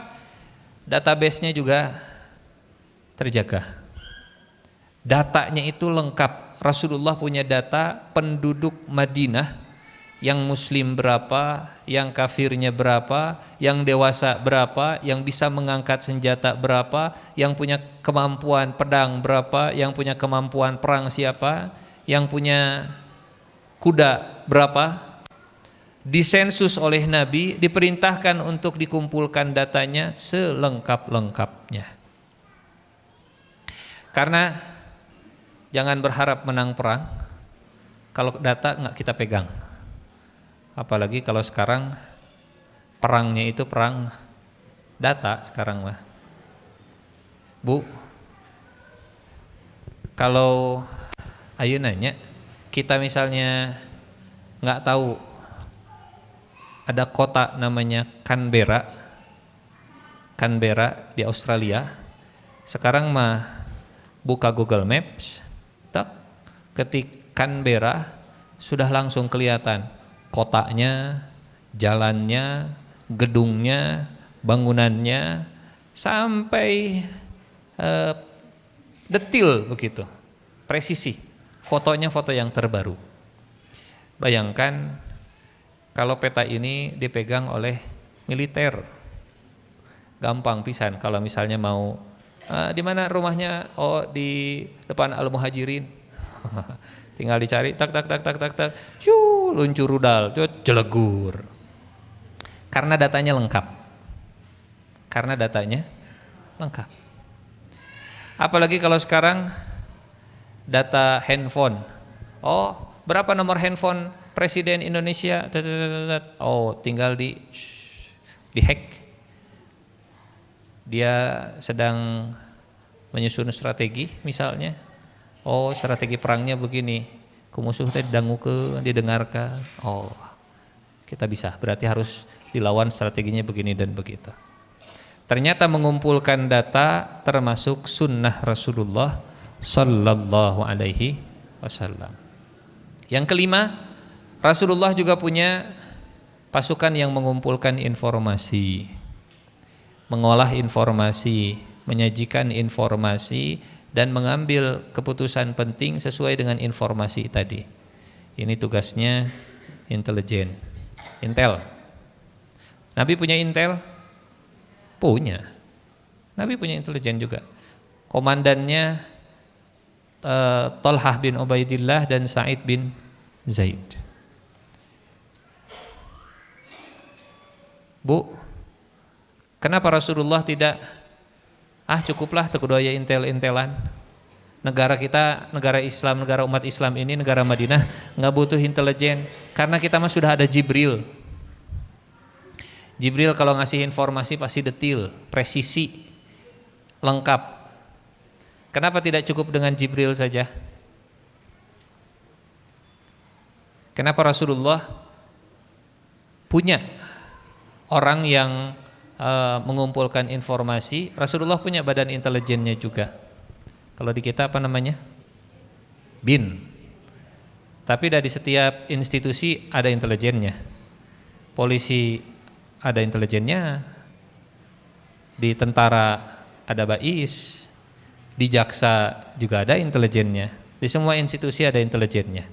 database-nya juga terjaga. Datanya itu lengkap. Rasulullah punya data penduduk Madinah, yang muslim berapa, yang kafirnya berapa, yang dewasa berapa, yang bisa mengangkat senjata berapa, yang punya kemampuan pedang berapa, yang punya kemampuan perang siapa, yang punya kuda berapa. Disensus oleh Nabi, diperintahkan untuk dikumpulkan datanya selengkap-lengkapnya. Karena jangan berharap menang perang kalau data nggak kita pegang. Apalagi kalau sekarang perangnya itu perang data sekarang mah. Bu, kalau ayo nanya, kita misalnya nggak tahu ada kota namanya Canberra di Australia. Sekarang mah buka Google Maps, tak ketik Canberra sudah langsung kelihatan kotanya, jalannya, gedungnya, bangunannya, sampai detil begitu, presisi. Fotonya foto yang terbaru. Bayangkan kalau peta ini dipegang oleh militer, gampang pisan. Kalau misalnya mau di mana rumahnya, oh di depan Al Muhajirin, tinggal dicari, tak, luncur rudal, jelegur. Karena datanya lengkap. Apalagi kalau sekarang data handphone. Oh, berapa nomor handphone Presiden Indonesia? Oh, tinggal di hack. Dia sedang menyusun strategi misalnya. Oh, strategi perangnya begini. Kumusuh teh didengarkan. Oh, kita bisa. Berarti harus dilawan strateginya begini dan begitu. Ternyata mengumpulkan data termasuk sunnah Rasulullah sallallahu alaihi wasallam. Yang kelima, Rasulullah juga punya pasukan yang mengumpulkan informasi, mengolah informasi, menyajikan informasi, dan mengambil keputusan penting sesuai dengan informasi tadi. Ini tugasnya intelijen, intel. Nabi punya intel? Punya. Nabi punya intelijen juga. Komandannya Thalhah bin Ubaidillah dan Sa'id bin Zaid. Bu, kenapa Rasulullah tidak cukuplah tekudaya intel-intelan? Negara kita, negara Islam, negara umat Islam ini, negara Madinah nggak butuh intelijen karena kita mah sudah ada Jibril. Jibril kalau ngasih informasi pasti detil, presisi, lengkap. Kenapa tidak cukup dengan Jibril saja? Kenapa Rasulullah punya orang yang mengumpulkan informasi? Rasulullah punya badan intelijennya juga. Kalau di kita apa namanya? BIN. Tapi dari setiap institusi ada intelijennya. Polisi ada intelijennya, di tentara ada BAIS, di jaksa juga ada intelijennya, di semua institusi ada intelijennya.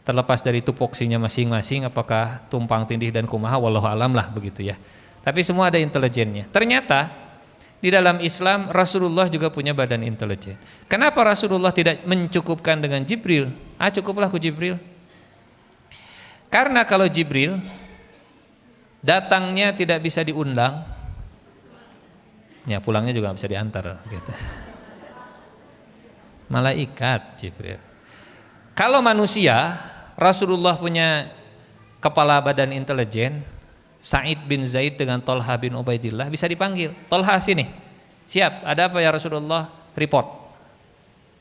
Terlepas dari tupoksinya masing-masing, apakah tumpang tindih dan kumaha, wallahu alam lah begitu ya. Tapi semua ada intelijennya. Ternyata di dalam Islam Rasulullah juga punya badan intelijen. Kenapa Rasulullah tidak mencukupkan dengan Jibril? Cukuplah ku Jibril. Karena kalau Jibril datangnya tidak bisa diundang, ya pulangnya juga bisa diantar gitu. Malaikat Jibril. Kalau manusia, Rasulullah punya kepala badan intelijen, Sa'id bin Zaid dengan Thalhah bin Ubaidillah, bisa dipanggil. Thalhah sini. Siap, ada apa ya Rasulullah? Report.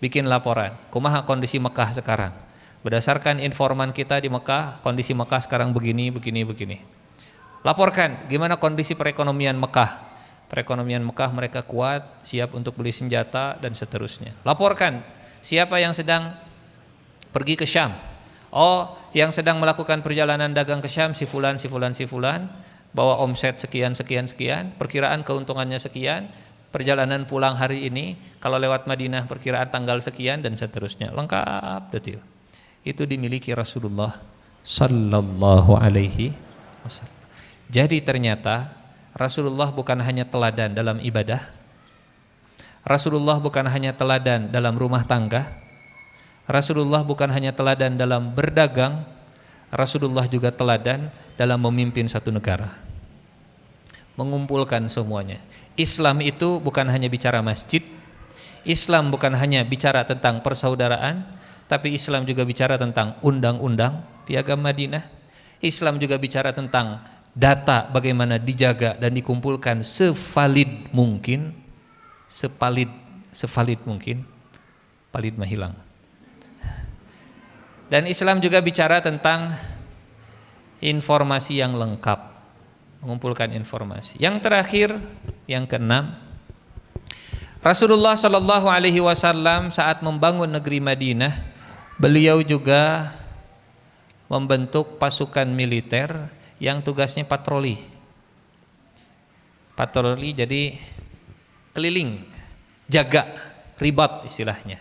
Bikin laporan. Kumaha kondisi Mekah sekarang? Berdasarkan informan kita di Mekah, kondisi Mekah sekarang begini. Laporkan gimana kondisi perekonomian Mekah. Perekonomian Mekah mereka kuat, siap untuk beli senjata dan seterusnya. Laporkan siapa yang sedang pergi ke Syam. Oh, yang sedang melakukan perjalanan dagang ke Syam si fulan, bawa omset sekian, perkiraan keuntungannya sekian, perjalanan pulang hari ini, kalau lewat Madinah perkiraan tanggal sekian dan seterusnya. Lengkap detil. Itu dimiliki Rasulullah sallallahu alaihi wasallam. Jadi ternyata Rasulullah bukan hanya teladan dalam ibadah, Rasulullah bukan hanya teladan dalam rumah tangga, Rasulullah bukan hanya teladan dalam berdagang, Rasulullah juga teladan dalam memimpin satu negara. Mengumpulkan semuanya. Islam itu bukan hanya bicara masjid, Islam bukan hanya bicara tentang persaudaraan, tapi Islam juga bicara tentang undang-undang Piagam Madinah. Islam juga bicara tentang data bagaimana dijaga dan dikumpulkan sevalid mungkin, sevalid mungkin, valid mah hilang. Dan Islam juga bicara tentang informasi yang lengkap, mengumpulkan informasi. Yang terakhir, yang keenam, Rasulullah Shallallahu Alaihi Wasallam saat membangun negeri Madinah, beliau juga membentuk pasukan militer yang tugasnya patroli. Patroli jadi keliling, jaga, ribat istilahnya.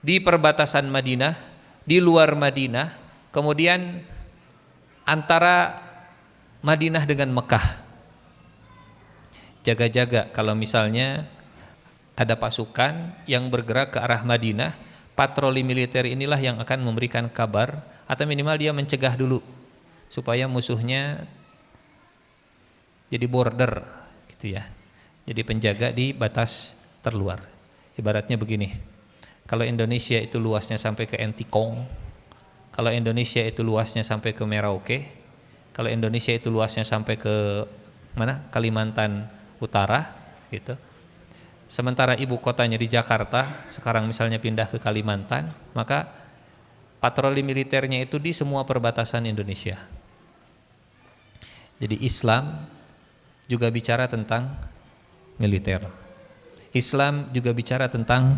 Di perbatasan Madinah, di luar Madinah, kemudian antara Madinah dengan Mekah. Jaga-jaga kalau misalnya ada pasukan yang bergerak ke arah Madinah, patroli militer inilah yang akan memberikan kabar atau minimal dia mencegah dulu supaya musuhnya jadi border gitu ya. Jadi penjaga di batas terluar. Ibaratnya begini, kalau Indonesia itu luasnya sampai ke Entikong, kalau Indonesia itu luasnya sampai ke Merauke, kalau Indonesia itu luasnya sampai ke mana? Kalimantan Utara, gitu. Sementara ibu kotanya di Jakarta, sekarang misalnya pindah ke Kalimantan, maka patroli militernya itu di semua perbatasan Indonesia. Jadi Islam juga bicara tentang militer. Islam juga bicara tentang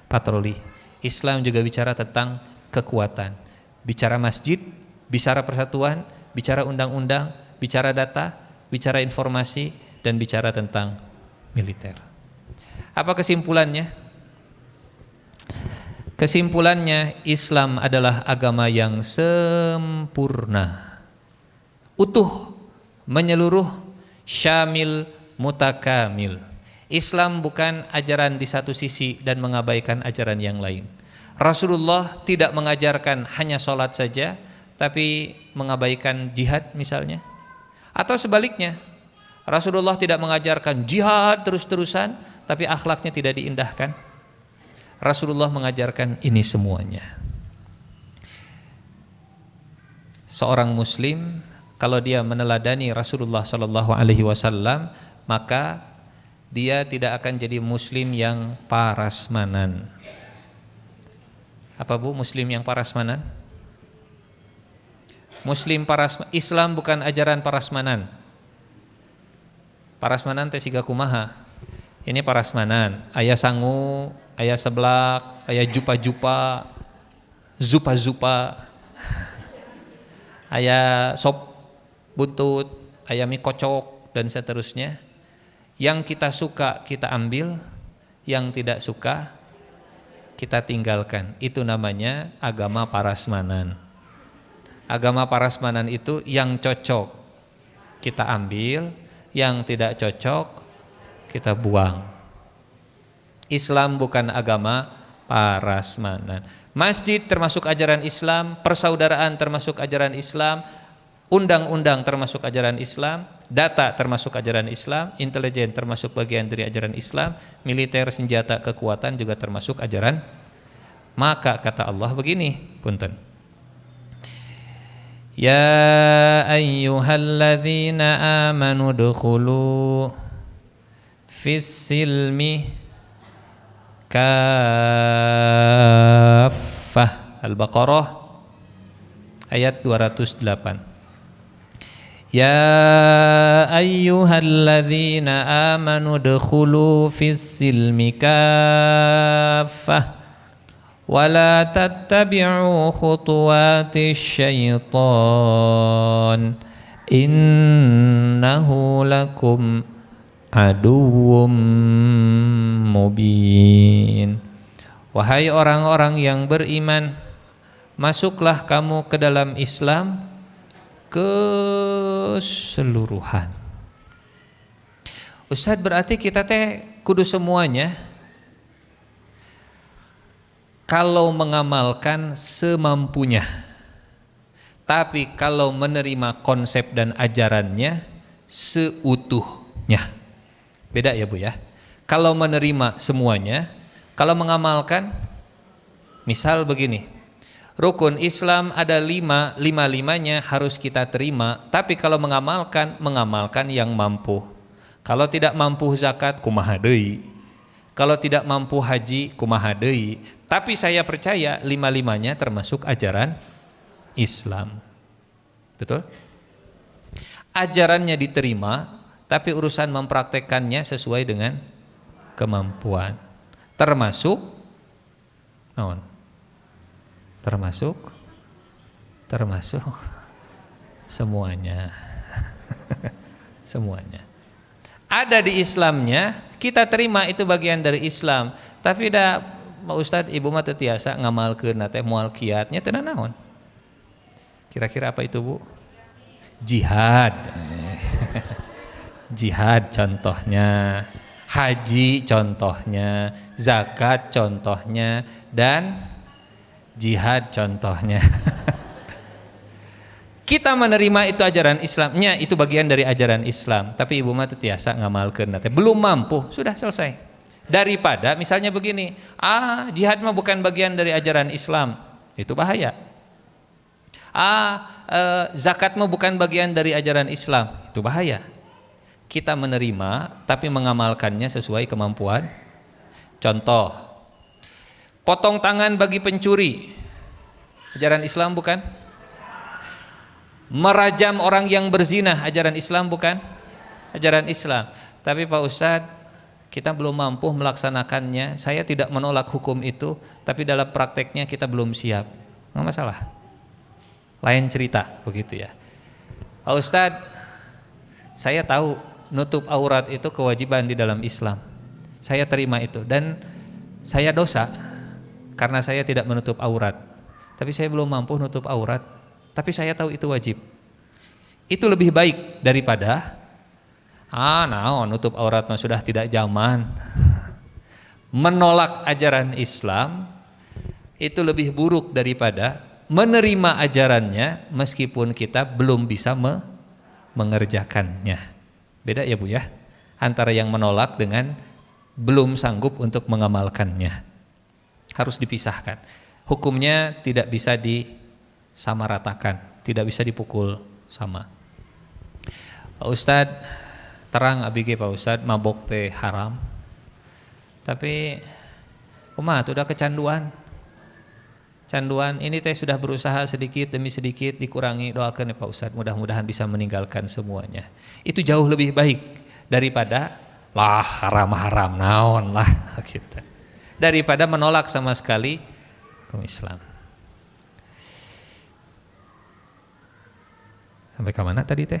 patroli. Islam juga bicara tentang kekuatan. Bicara masjid, bicara persatuan, bicara undang-undang, bicara data, bicara informasi, dan bicara tentang militer. Apa kesimpulannya? Kesimpulannya, Islam adalah agama yang sempurna, utuh, menyeluruh, syamil, mutakamil. Islam bukan ajaran di satu sisi dan mengabaikan ajaran yang lain. Rasulullah tidak mengajarkan hanya sholat saja, tapi mengabaikan jihad misalnya. Atau sebaliknya, Rasulullah tidak mengajarkan jihad terus-terusan, tapi akhlaknya tidak diindahkan. Rasulullah mengajarkan ini semuanya. Seorang muslim kalau dia meneladani Rasulullah SAW, maka dia tidak akan jadi muslim yang parasmanan. Apa Bu muslim yang parasmanan? Islam bukan ajaran parasmanan. Parasmanan teh siga kumaha? Ini parasmanan, aya sangu, aya seblak, aya jupa-jupa, zupa-zupa, aya sop buntut, aya mie kocok, dan seterusnya. Yang kita suka kita ambil, yang tidak suka kita tinggalkan. Itu namanya agama parasmanan. Agama parasmanan itu yang cocok kita ambil, yang tidak cocok kita buang. Islam bukan agama parasmanan. Masjid termasuk ajaran Islam, persaudaraan termasuk ajaran Islam, undang-undang termasuk ajaran Islam, data termasuk ajaran Islam, intelijen termasuk bagian dari ajaran Islam, militer, senjata, kekuatan juga termasuk ajaran. Maka kata Allah begini, punten. Ya ayyuhalladzina amanu dukhulu fis silmi kaffah. Al-Baqarah ayat 208. Ya ayyuhalladzina amanu dukhulu fis silmi kaffah wala tattabi'u khutuwatis syaitan innahu lakum aduwwum mubin. Wahai orang-orang yang beriman, masuklah kamu ke dalam Islam keseluruhan. Ustadz, berarti kita teh kudu semuanya. Kalau mengamalkan semampunya, tapi kalau menerima konsep dan ajarannya seutuhnya. Beda ya Bu ya. Kalau menerima semuanya, kalau mengamalkan, misal begini, rukun Islam ada 5, 5-5-nya harus kita terima, tapi kalau mengamalkan yang mampu. Kalau tidak mampu zakat, kumaha deui. Kalau tidak mampu haji, kumaha deui. Tapi saya percaya 5-5-nya termasuk ajaran Islam. Betul? Ajarannya diterima, tapi urusan mempraktekkannya sesuai dengan kemampuan. Termasuk naon? Termasuk semuanya. Semuanya. Ada di Islamnya, kita terima itu bagian dari Islam. Tapi dah Pak Ustadz, ibu mah teu tiasa ngamalkeun teh moal kiatnya teu naon. Kira-kira apa itu Bu? Jihad. Jihad contohnya, haji contohnya, zakat contohnya, dan jihad contohnya. Kita menerima itu ajaran Islamnya, itu bagian dari ajaran Islam. Tapi ibu mah tiasa ngamalkeun, belum mampu, sudah selesai. Daripada misalnya begini, jihad mah bukan bagian dari ajaran Islam, itu bahaya. Zakat mah bukan bagian dari ajaran Islam, itu bahaya. Kita menerima tapi mengamalkannya sesuai kemampuan. Contoh, potong tangan bagi pencuri, ajaran Islam bukan? Merajam orang yang berzina, ajaran Islam bukan? Ajaran Islam. Tapi Pak Ustadz, kita belum mampu melaksanakannya. Saya tidak menolak hukum itu, tapi dalam prakteknya kita belum siap. Nggak masalah, lain cerita begitu ya. Pak Ustadz, saya tahu nutup aurat itu kewajiban di dalam Islam. Saya terima itu dan saya dosa karena saya tidak menutup aurat. Tapi saya belum mampu nutup aurat, tapi saya tahu itu wajib. Itu lebih baik daripada nutup aurat mah sudah tidak zaman. Menolak ajaran Islam itu lebih buruk daripada menerima ajarannya meskipun kita belum bisa mengerjakannya. Beda ya Bu ya, antara yang menolak dengan belum sanggup untuk mengamalkannya. Harus dipisahkan. Hukumnya tidak bisa disamaratakan, tidak bisa dipukul sama. Pak Ustadz, terang abg Pak Ustadz, mabok teh haram. Tapi kumaha tuh udah kecanduan. Canduan ini teh sudah berusaha sedikit demi sedikit dikurangi, doakan ya Pak Ustadz, mudah-mudahan bisa meninggalkan semuanya. Itu jauh lebih baik daripada haram-haram naon lah gitu. Daripada menolak sama sekali hukum Islam. Sampai ke mana tadi teh?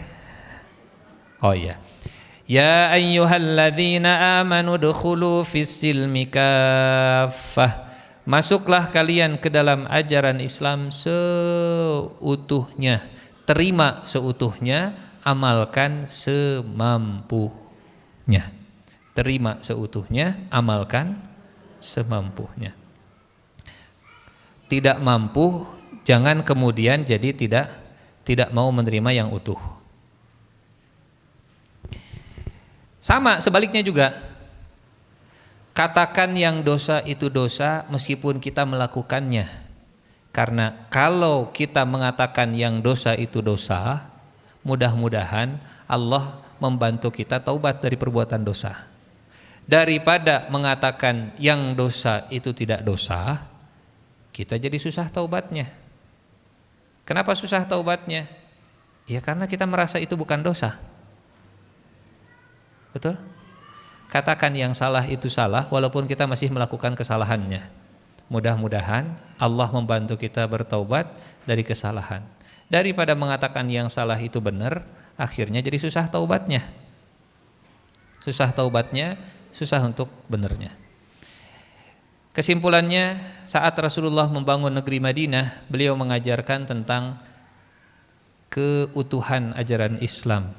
Oh iya. Ya ayyuhalladzina amanu dukhulu fis-silmi kaffah. Masuklah kalian ke dalam ajaran Islam seutuhnya. Terima seutuhnya, amalkan semampunya. Terima seutuhnya, amalkan semampunya. Tidak mampu, jangan kemudian jadi tidak mau menerima yang utuh. Sama sebaliknya juga. Katakan yang dosa itu dosa meskipun kita melakukannya. Karena kalau kita mengatakan yang dosa itu dosa, mudah-mudahan Allah membantu kita taubat dari perbuatan dosa. Daripada mengatakan yang dosa itu tidak dosa, kita jadi susah taubatnya. Kenapa susah taubatnya? Ya karena kita merasa itu bukan dosa. Betul? Katakan yang salah itu salah walaupun kita masih melakukan kesalahannya. Mudah-mudahan Allah membantu kita bertaubat dari kesalahan. Daripada mengatakan yang salah itu benar, akhirnya jadi susah taubatnya. Susah taubatnya, susah untuk benarnya. Kesimpulannya, saat Rasulullah membangun negeri Madinah, beliau mengajarkan tentang keutuhan ajaran Islam.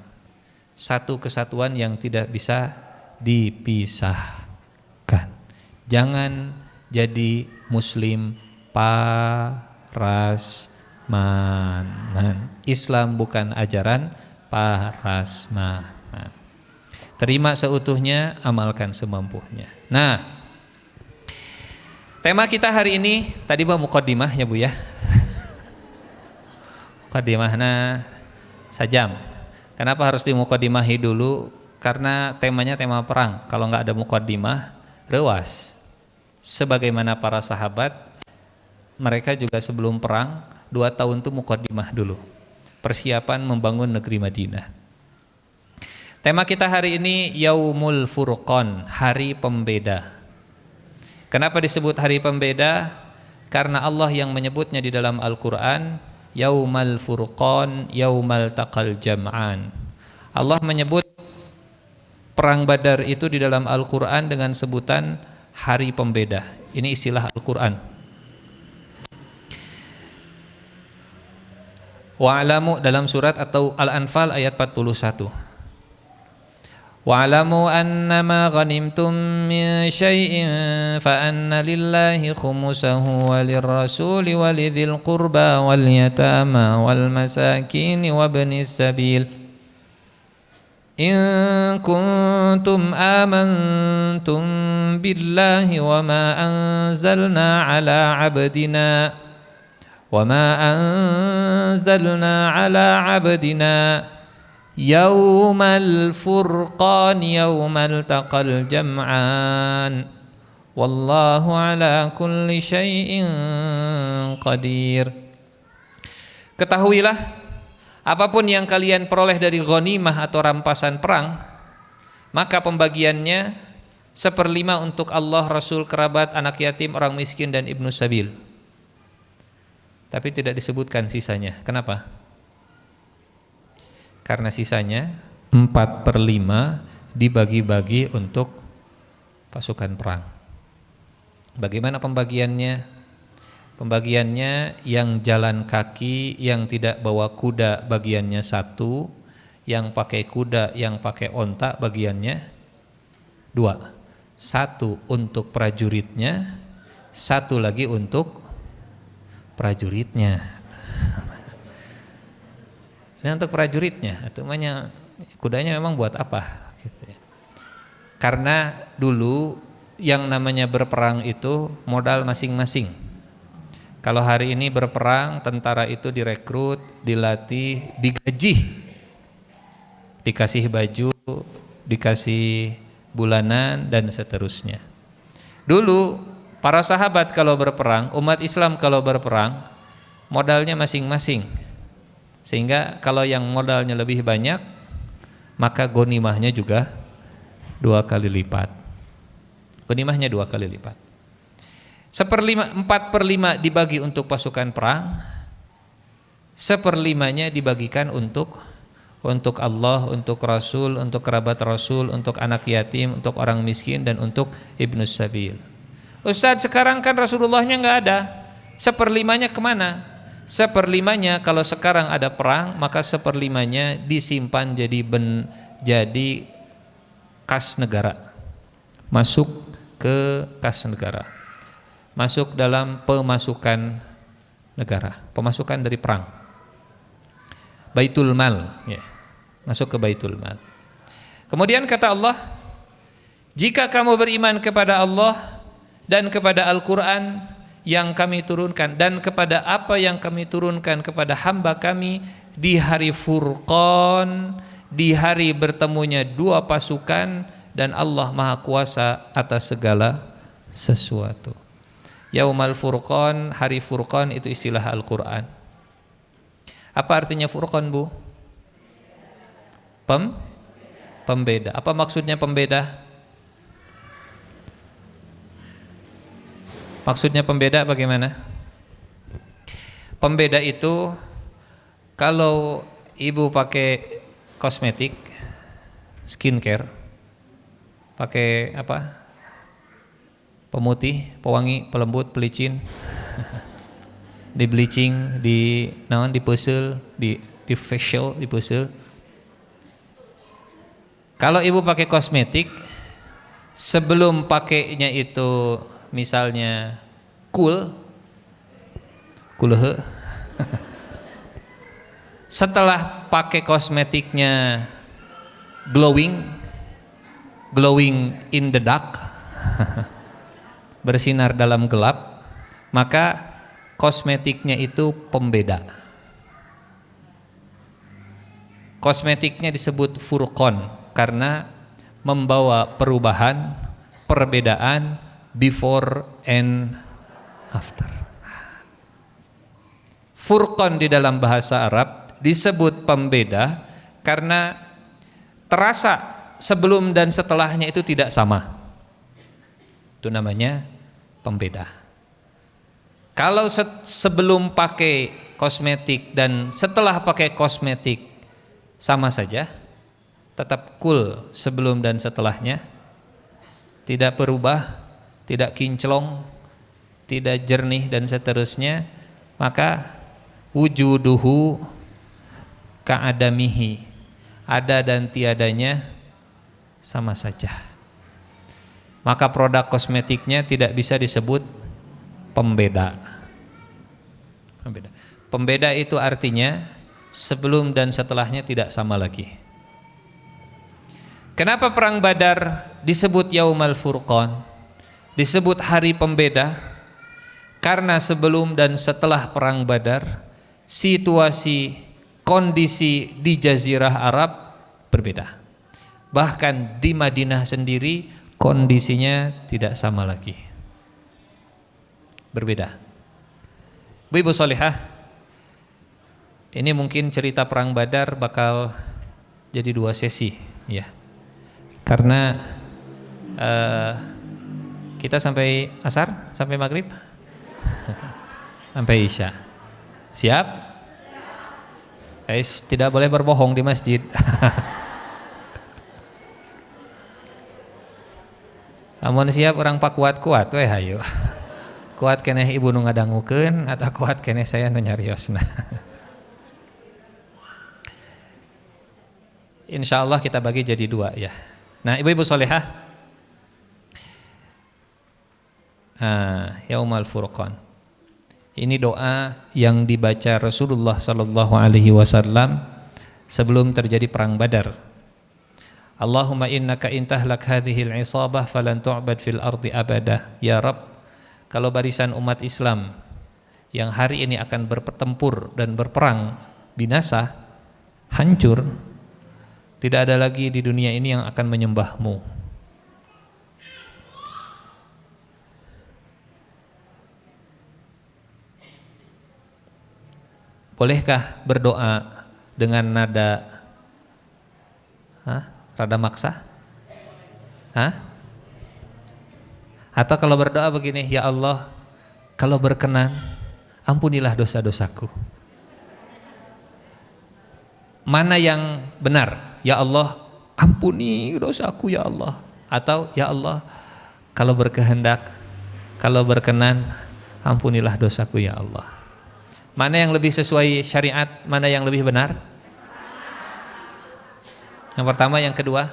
Satu kesatuan yang tidak bisa dipisahkan. Jangan jadi muslim parasmanan. Islam bukan ajaran parasmanan. Terima seutuhnya, amalkan semampunya. Nah, tema kita hari ini tadi muqaddimah ya Bu ya. Muqaddimahna sajam. Kenapa harus dimuqaddimahi dulu? Karena temanya tema perang. Kalau nggak ada muqaddimah, rewas. Sebagaimana para sahabat, mereka juga sebelum perang 2 tahun itu muqaddimah dulu. Persiapan membangun negeri Madinah. Tema kita hari ini Yaumul Furqan, hari pembeda. Kenapa disebut hari pembeda? Karena Allah yang menyebutnya di dalam Al-Quran, Yaumal Furqan, Yaumal Taqal Jam'an. Allah menyebut Perang Badar itu di dalam Al-Quran dengan sebutan hari pembeda. Ini istilah Al-Quran. Wa'alamu dalam surat atau Al-Anfal ayat 41. wa'lamu annama ghanimtum min syai'in fa anna lillahi khumusahu walirrasuli walidhil qurba wal yatama wal masakin wa ibnis sabil in kuntum amantum billahi wa ma anzalna ala abdina yaumal furqan yaumal taqal jam'an wallahu ala kulli syai'in qadir. Ketahuilah, apapun yang kalian peroleh dari ghanimah atau rampasan perang, maka pembagiannya 1/5 untuk Allah, Rasul, kerabat, anak yatim, orang miskin, dan ibnu sabil. Tapi tidak disebutkan sisanya. Kenapa? Karena sisanya 4/5 dibagi-bagi untuk pasukan perang. Bagaimana pembagiannya? Pembagiannya yang jalan kaki, yang tidak bawa kuda bagiannya 1, yang pakai kuda, yang pakai onta bagiannya 2. 1 untuk prajuritnya, 1 lagi untuk prajuritnya. Ini untuk prajuritnya, atau namanya kudanya memang buat apa? Gitu ya. Karena dulu yang namanya berperang itu modal masing-masing. Kalau hari ini berperang, tentara itu direkrut, dilatih, digaji, dikasih baju, dikasih bulanan, dan seterusnya. Dulu para sahabat kalau berperang, umat Islam kalau berperang, modalnya masing-masing. Sehingga kalau yang modalnya lebih banyak, maka ghanimahnya juga 2 kali lipat. Ghanimahnya 2 kali lipat. 4/5 dibagi untuk pasukan perang, 1/5-nya dibagikan untuk Allah, untuk Rasul, untuk kerabat Rasul, untuk anak yatim, untuk orang miskin, dan untuk ibnus sabil. Ustadz, sekarang kan Rasulullahnya nggak ada, 1/5-nya kemana? 1/5-nya kalau sekarang ada perang, maka 1/5-nya disimpan jadi kas negara, masuk ke kas negara, masuk dalam pemasukan negara, pemasukan dari perang, baitul mal, ya, masuk ke baitul mal. Kemudian kata Allah, jika kamu beriman kepada Allah dan kepada Al-Quran yang kami turunkan, dan kepada apa yang kami turunkan kepada hamba kami di hari Furqan, di hari bertemunya 2 pasukan, dan Allah Maha Kuasa atas segala sesuatu. Yaumal Furqan, hari Furqan itu istilah Al-Quran. Apa artinya Furqan, Bu? Pembeda. Apa maksudnya pembeda? Maksudnya pembeda bagaimana? Pembeda itu kalau ibu pakai kosmetik, skincare, pakai apa? Pemutih, pewangi, pelembut, pelicin, di bleaching, di pusul, di facial, di pusul. Kalau ibu pakai kosmetik, sebelum pakainya itu misalnya kulhe, setelah pakai kosmetiknya glowing in the dark, bersinar dalam gelap, maka kosmetiknya itu pembeda. Kosmetiknya disebut furqan karena membawa perubahan, perbedaan, before and after. Furqan di dalam bahasa Arab disebut pembeda karena terasa sebelum dan setelahnya itu tidak sama. Itu namanya pembeda. Kalau sebelum pakai kosmetik dan setelah pakai kosmetik sama saja, tetap cool sebelum dan setelahnya, tidak berubah, tidak kinclong, tidak jernih, dan seterusnya, maka wujuduhu ka'adamihi, ada dan tiadanya sama saja. Maka produk kosmetiknya tidak bisa disebut pembeda. Pembeda itu artinya sebelum dan setelahnya tidak sama lagi. Kenapa perang Badar disebut Yaumal Furqan, disebut hari pembeda? Karena sebelum dan setelah perang Badar, situasi, kondisi di Jazirah Arab berbeda. Bahkan di Madinah sendiri kondisinya tidak sama lagi, berbeda. Bu Solihah, ini mungkin cerita perang Badar bakal jadi 2 sesi, ya. Karena kita sampai asar, sampai maghrib, sampai isya. Siap? Guys, tidak boleh berbohong di masjid. Amun siap orang pak kuat-kuat, weh hayu. Kuat keneh ibu nu ngadangukeun atau kuat keneh saya nu nyariosna. Insyaallah kita bagi jadi 2 ya. Nah, ibu-ibu solehah, Yaumal Furqan. Ini doa yang dibaca Rasulullah sallallahu alaihi wasallam sebelum terjadi perang Badar. Allahumma innaka intahlak hadhil isabah falan tu'bad fil ardi abada. Ya Rabb, kalau barisan umat Islam yang hari ini akan bertempur dan berperang binasa, hancur, tidak ada lagi di dunia ini yang akan menyembahmu. Bolehkah berdoa dengan nada rada maksa? Atau kalau berdoa begini, ya Allah, kalau berkenan ampunilah dosa-dosaku. Mana yang benar? Ya Allah, ampuni dosaku ya Allah. Atau ya Allah, kalau berkehendak, kalau berkenan, ampunilah dosaku ya Allah. Mana yang lebih sesuai syariat? Mana yang lebih benar? Yang pertama, yang kedua?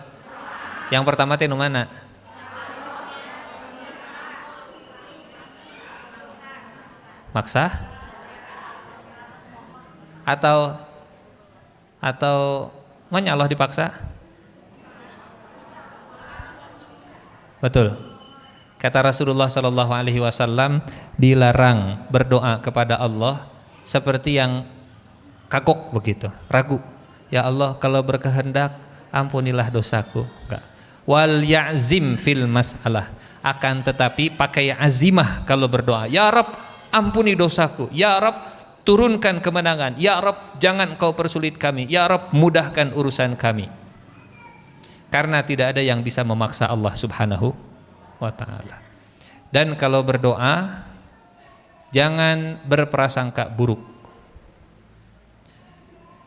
Yang pertama itu mana? Maksa? Atau mana Allah dipaksa? Betul. Kata Rasulullah sallallahu alaihi wasallam, dilarang berdoa kepada Allah seperti yang kagok begitu, ragu. Ya Allah, kalau berkehendak ampunilah dosaku. Enggak. Wal ya'zim fil mas'alah. Akan tetapi pakai azimah kalau berdoa. Ya Rabb, ampuni dosaku. Ya Rabb, turunkan kemenangan. Ya Rabb, jangan kau persulit kami. Ya Rabb, mudahkan urusan kami. Karena tidak ada yang bisa memaksa Allah subhanahu wa ta'ala. Dan kalau berdoa, jangan berprasangka buruk.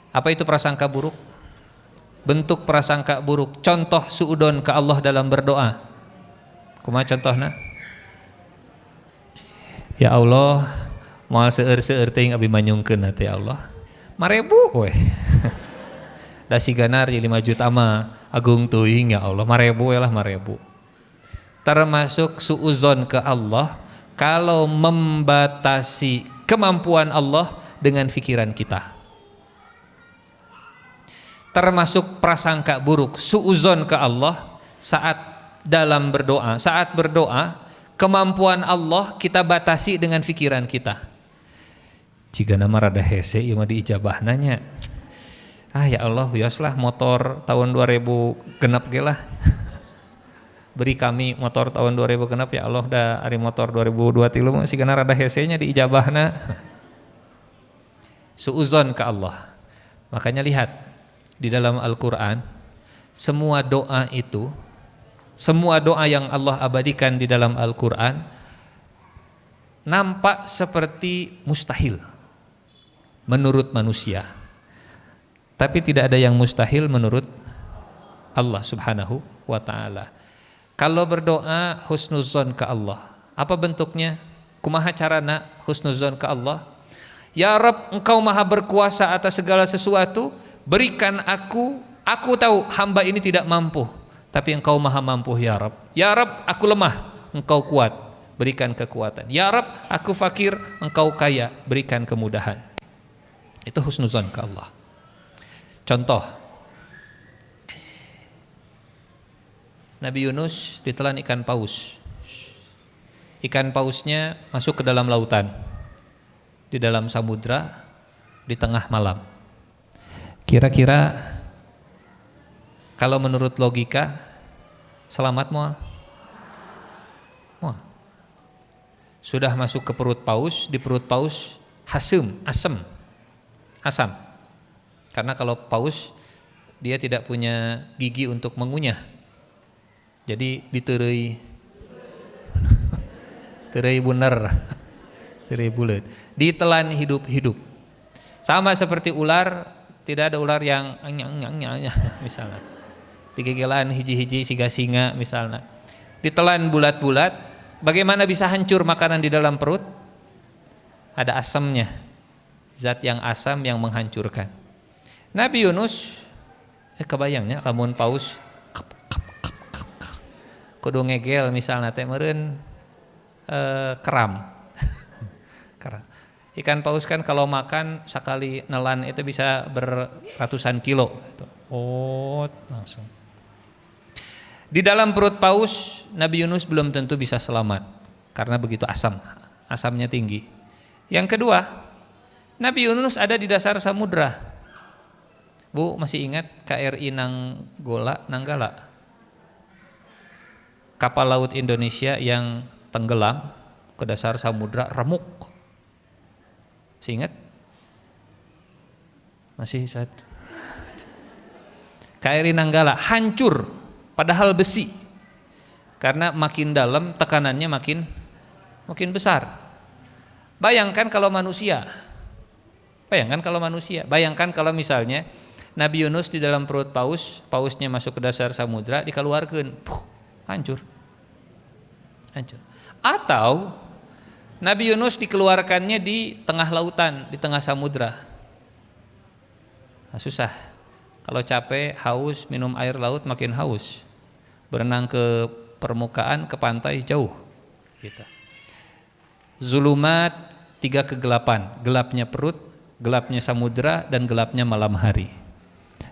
Apa itu prasangka buruk? Bentuk prasangka buruk. Contoh suudon ke Allah dalam berdoa. Kumaha contohna? Ya Allah, moal seueur-seueur teuing abi manyungkeun hati Allah. 1000 we. Da sigana 5 juta mah agung teuing ya Allah, 1000 we lah 1000. Termasuk suuzon ke Allah kalau membatasi kemampuan Allah dengan pikiran kita. Termasuk prasangka buruk, suuzon ke Allah saat dalam berdoa. Saat berdoa, kemampuan Allah kita batasi dengan pikiran kita. Jika nama rada hese ieu mah diijabahna nya. Ya Allah, biaslah motor tahun 2000 genap ge lah. Beri kami motor tahun 2000 genap ya Allah, da ari motor 2023 mah sigana rada hese nya diijabahna. Suuzon ke Allah. Makanya lihat di dalam Al-Qur'an, semua doa itu, semua doa yang Allah abadikan di dalam Al-Qur'an nampak seperti mustahil menurut manusia, tapi tidak ada yang mustahil menurut Allah subhanahu wa ta'ala. Kalau berdoa husnuzon ke Allah, apa bentuknya? Kumaha carana husnuzon ke Allah? Ya Rabb, Engkau maha berkuasa atas segala sesuatu, berikan aku tahu hamba ini tidak mampu, tapi Engkau maha mampu ya Rabb. Ya Rabb, aku lemah, Engkau kuat, berikan kekuatan. Ya Rabb, aku fakir, Engkau kaya, berikan kemudahan. Itu husnuzan ke Allah. Contoh, Nabi Yunus ditelan ikan paus. Ikan pausnya masuk ke dalam lautan, di dalam samudra, di tengah malam. Kira-kira kalau menurut logika selamat mual? Mual. Sudah masuk ke perut paus, di perut paus asam. Karena kalau paus dia tidak punya gigi untuk mengunyah. Jadi diterei terei bener, terei bulat, ditelan hidup-hidup. Sama seperti ular, tidak ada ular yang misalnya digegelan hiji-hiji siga singa misalnya, ditelan bulat-bulat. Bagaimana bisa hancur makanan di dalam perut? Ada asamnya, zat yang asam yang menghancurkan. Nabi Yunus kebayangnya lamun paus kudu ngegel misalnya teh meureun keram. Ikan paus kan kalau makan sekali nelan itu bisa beratusan kilo. Oh, langsung. Di dalam perut paus Nabi Yunus belum tentu bisa selamat karena begitu asamnya tinggi. Yang kedua, Nabi Yunus ada di dasar samudra. Bu, masih ingat KRI Nanggala? Kapal laut Indonesia yang tenggelam ke dasar samudra remuk. Masih ingat? Masih saat KRI Nanggala hancur padahal besi. Karena makin dalam tekanannya makin besar. Bayangkan kalau manusia. Bayangkan kalau misalnya Nabi Yunus di dalam perut paus, pausnya masuk ke dasar samudra, dikeluarkan, hancur. Atau Nabi Yunus dikeluarkannya di tengah lautan, di tengah samudra. Nah, susah. Kalau capek, haus, minum air laut makin haus. Berenang ke permukaan, ke pantai jauh. Gitu. Zulumat, 3 kegelapan, gelapnya perut, gelapnya samudra, dan gelapnya malam hari.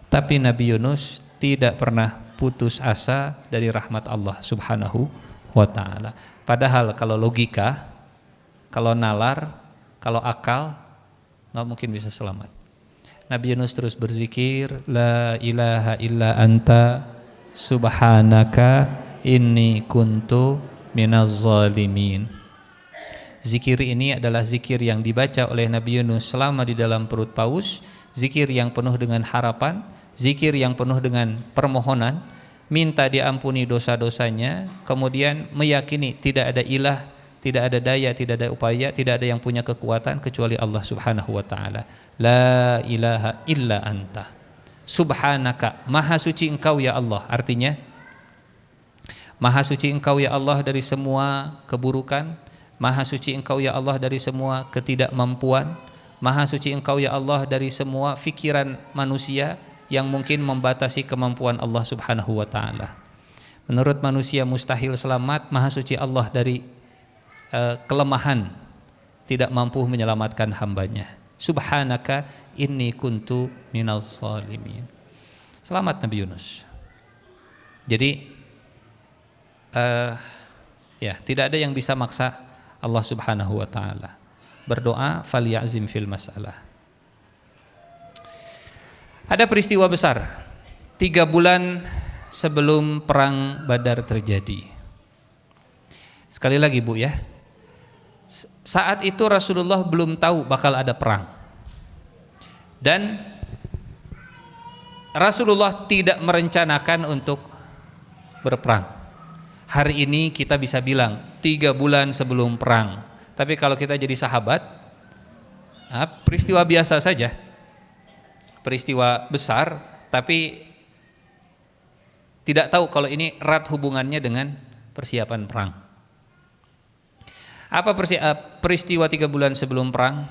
Tapi Nabi Yunus tidak pernah putus asa dari rahmat Allah Subhanahu wa ta'ala. Padahal kalau logika, kalau nalar, kalau akal, nggak mungkin bisa selamat. Nabi Yunus terus berzikir, la ilaha illa anta subhanaka inni kuntu minaz zalimin. Zikir ini adalah zikir yang dibaca oleh Nabi Yunus selama di dalam perut paus, zikir yang penuh dengan harapan, zikir yang penuh dengan permohonan, minta diampuni dosa-dosanya, kemudian meyakini tidak ada ilah, tidak ada daya, tidak ada upaya, tidak ada yang punya kekuatan kecuali Allah Subhanahu wa ta'ala. La ilaha illa anta subhanaka, maha suci engkau ya Allah. Artinya maha suci engkau ya Allah dari semua keburukan, maha suci engkau ya Allah dari semua ketidakmampuan, maha suci engkau ya Allah dari semua fikiran manusia yang mungkin membatasi kemampuan Allah Subhanahu wa ta'ala. Menurut manusia mustahil selamat, maha suci Allah dari kelemahan, tidak mampu menyelamatkan hambanya. Subhanaka inni kuntu minaz zalimin. Selamat Nabi Yunus. Jadi tidak ada yang bisa maksa Allah Subhanahu wa ta'ala. Berdoa falyazim fil masalah. Ada peristiwa besar 3 bulan sebelum perang Badar terjadi. Sekali lagi Bu ya, saat itu Rasulullah belum tahu bakal ada perang, dan Rasulullah tidak merencanakan untuk berperang. Hari ini kita bisa bilang 3 bulan sebelum perang, tapi kalau kita jadi sahabat, peristiwa biasa saja, peristiwa besar, tapi tidak tahu kalau ini erat hubungannya dengan persiapan perang. Apa peristiwa 3 bulan sebelum perang?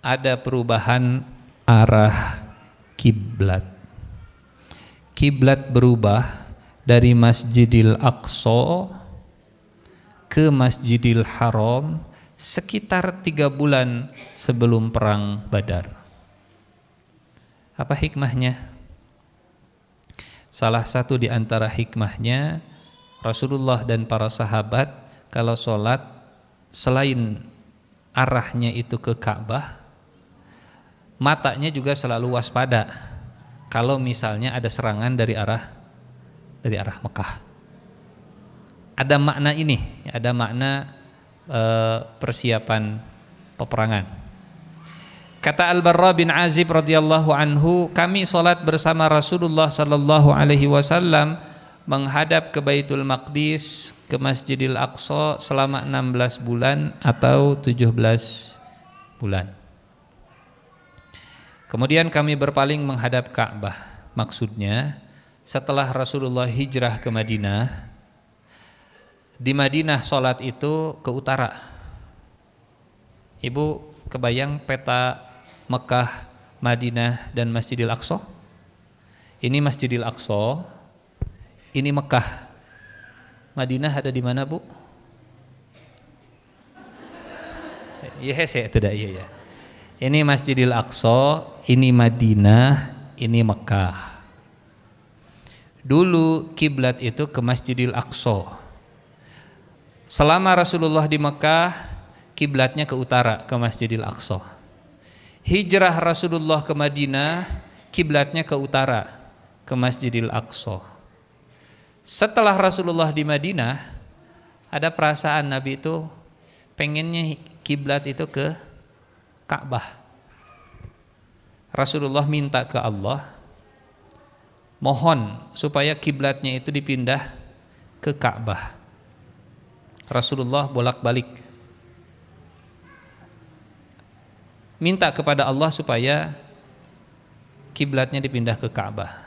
Ada perubahan arah kiblat. kiblat berubah dari Masjidil Aqsa ke Masjidil Haram sekitar 3 bulan sebelum perang Badar. Apa hikmahnya? Salah satu di antara hikmahnya, Rasulullah dan para sahabat kalau sholat selain arahnya itu ke Ka'bah, matanya juga selalu waspada kalau misalnya ada serangan dari arah Mekah. Ada makna ini, ada makna persiapan peperangan. Kata Al-Barra bin Azib radhiyallahu anhu, kami salat bersama Rasulullah sallallahu alaihi wasallam menghadap ke Baitul Maqdis, ke Masjidil Aqsa selama 16 bulan atau 17 bulan. Kemudian kami berpaling menghadap Ka'bah. Maksudnya setelah Rasulullah hijrah ke Madinah, di Madinah sholat itu ke utara. Ibu kebayang peta Mekah, Madinah dan Masjidil Aqsa? Ini Masjidil Aqsa, ini Mekah. Madinah ada di mana, Bu? Iya, saya tidak, iya. Ini Masjidil Aqsa, ini Madinah, ini Mekah. Dulu kiblat itu ke Masjidil Aqsa. Selama Rasulullah di Mekah, kiblatnya ke utara, ke Masjidil Aqsa. Hijrah Rasulullah ke Madinah, kiblatnya ke utara, ke Masjidil Aqsa. Setelah Rasulullah di Madinah, ada perasaan Nabi itu pengennya kiblat itu ke Ka'bah. Rasulullah minta ke Allah, mohon supaya kiblatnya itu dipindah ke Ka'bah. Rasulullah bolak-balik minta kepada Allah supaya kiblatnya dipindah ke Ka'bah.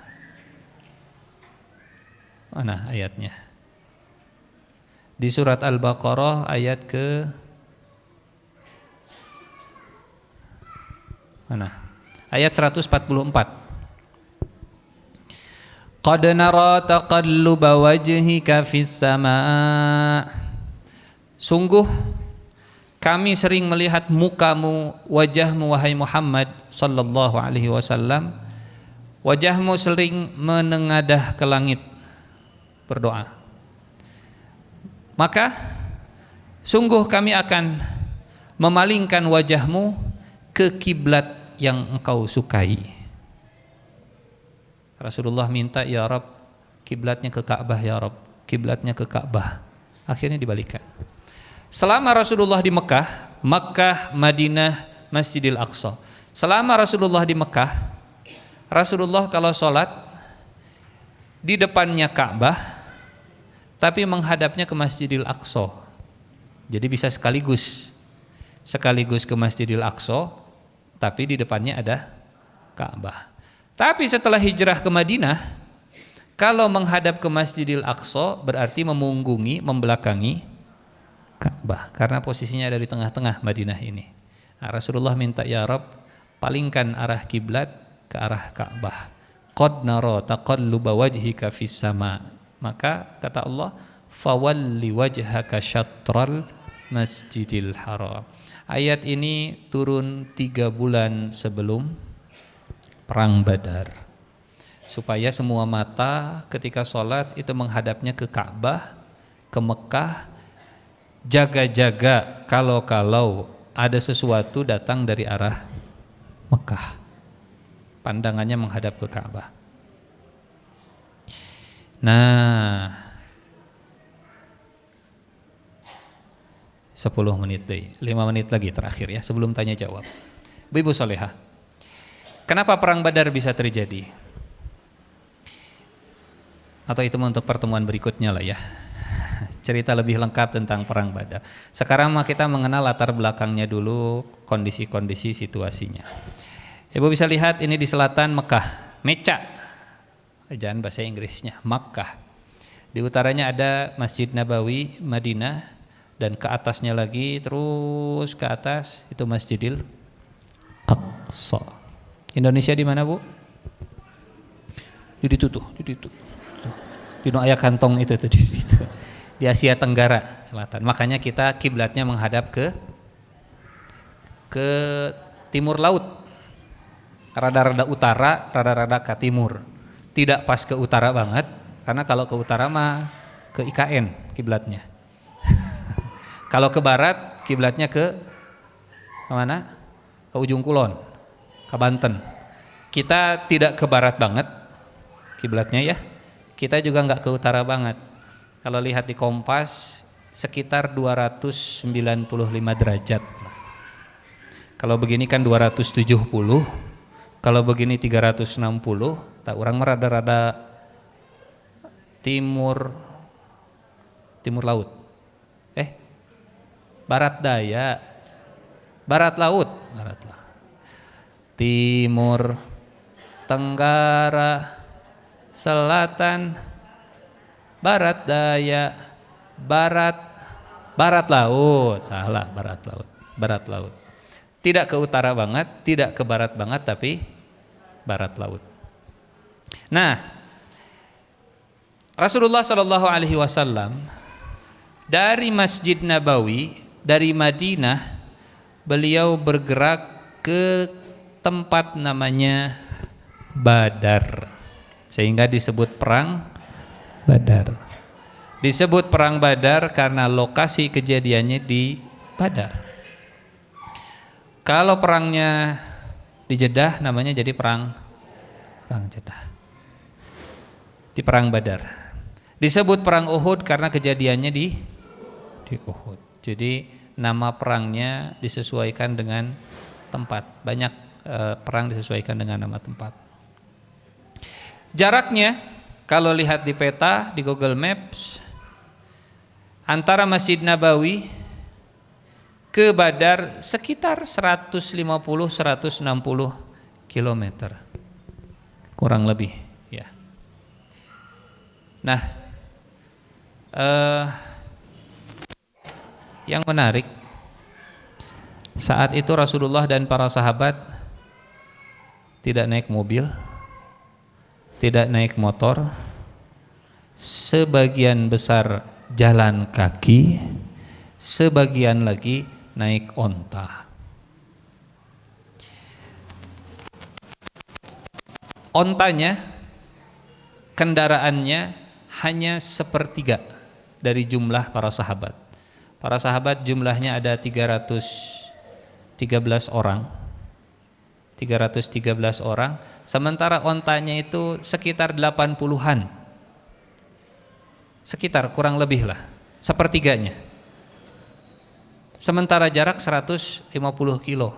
Mana ayatnya? Di surat Al-Baqarah ayat ke mana? Ayat 144. Qad nara taqalluba wajhika fis sama'. Sungguh kami sering melihat mukamu, wajahmu wahai Muhammad sallallahu alaihi wasallam. Wajahmu sering menengadah ke langit berdoa. Maka sungguh kami akan memalingkan wajahmu ke kiblat yang engkau sukai. Rasulullah minta, ya Rabb, kiblatnya ke Ka'bah, ya Rabb, kiblatnya ke Ka'bah. Akhirnya dibalikkan. Selama Rasulullah di Mekah, Madinah, Masjidil Aqsa. Selama Rasulullah di Mekah, Rasulullah kalau sholat di depannya Ka'bah, tapi menghadapnya ke Masjidil Aqsa. Jadi bisa sekaligus ke Masjidil Aqsa, tapi di depannya ada Ka'bah. Tapi setelah hijrah ke Madinah, kalau menghadap ke Masjidil Aqsa berarti membelakangi Ka'bah, karena posisinya ada di tengah-tengah Madinah ini. Nah, Rasulullah minta, ya Rabb, palingkan arah kiblat ke arah Ka'bah. Qad nara taqalluba wajhika fis sama'. Maka kata Allah, fawalli wajhaka syatral Masjidil Haram. Ayat ini turun 3 bulan sebelum perang Badar, supaya semua mata ketika sholat itu menghadapnya ke Ka'bah, ke Mekah. Jaga-jaga kalau ada sesuatu datang dari arah Mekah, pandangannya menghadap ke Ka'bah. Nah, 10 menit deh, 5 menit lagi terakhir ya sebelum tanya jawab. Ibu Solehah, kenapa perang Badar bisa terjadi? Atau itu untuk pertemuan berikutnya lah ya, cerita lebih lengkap tentang perang Badar. Sekarang kita mengenal latar belakangnya dulu, kondisi-kondisi situasinya. Ibu bisa lihat ini di selatan Mekah, Meca, jangan bahasa Inggrisnya, Makkah. Di utaranya ada Masjid Nabawi, Madinah, dan ke atasnya lagi terus ke atas itu Masjidil Aqsa. Indonesia di mana, Bu? Jadi tuh. Di aya kantong itu tuh di Asia Tenggara Selatan. Makanya kita kiblatnya menghadap ke timur laut. Rada-rada utara, rada-rada ke timur. Tidak pas ke utara banget, karena kalau ke utara mah ke IKN kiblatnya. Kalau ke barat kiblatnya ke mana? Ke ujung kulon, ke Banten. Kita tidak ke barat banget kiblatnya ya. Kita juga nggak ke utara banget. Kalau lihat di Kompas sekitar 295 derajat. Kalau begini kan 270. Kalau begini 360, tak orang rada-rada timur laut. Barat daya. Barat laut. Timur, tenggara, selatan, barat daya, barat laut. Salah, barat laut. Tidak ke utara banget, tidak ke barat banget, tapi barat laut. Nah, Rasulullah Shallallahu Alaihi Wasallam dari Masjid Nabawi, dari Madinah, beliau bergerak ke tempat namanya Badar, sehingga disebut perang Badar. Disebut perang Badar karena lokasi kejadiannya di Badar. Kalau perangnya di Jeddah namanya jadi perang Jeddah. Di perang Badar. Disebut perang Uhud karena kejadiannya di Uhud. Jadi nama perangnya disesuaikan dengan tempat. Banyak perang disesuaikan dengan nama tempat. Jaraknya kalau lihat di peta di Google Maps antara Masjid Nabawi ke Badar sekitar 150-160 km kurang lebih ya. Nah, yang menarik saat itu Rasulullah dan para sahabat tidak naik mobil, tidak naik motor, sebagian besar jalan kaki, sebagian lagi naik onta. Ontanya, kendaraannya hanya sepertiga dari jumlah para sahabat. Para sahabat jumlahnya ada 313 orang. 313 orang, sementara ontanya itu sekitar 80-an. Sekitar kurang lebih lah, sepertiganya. Sementara jarak 150 kilo.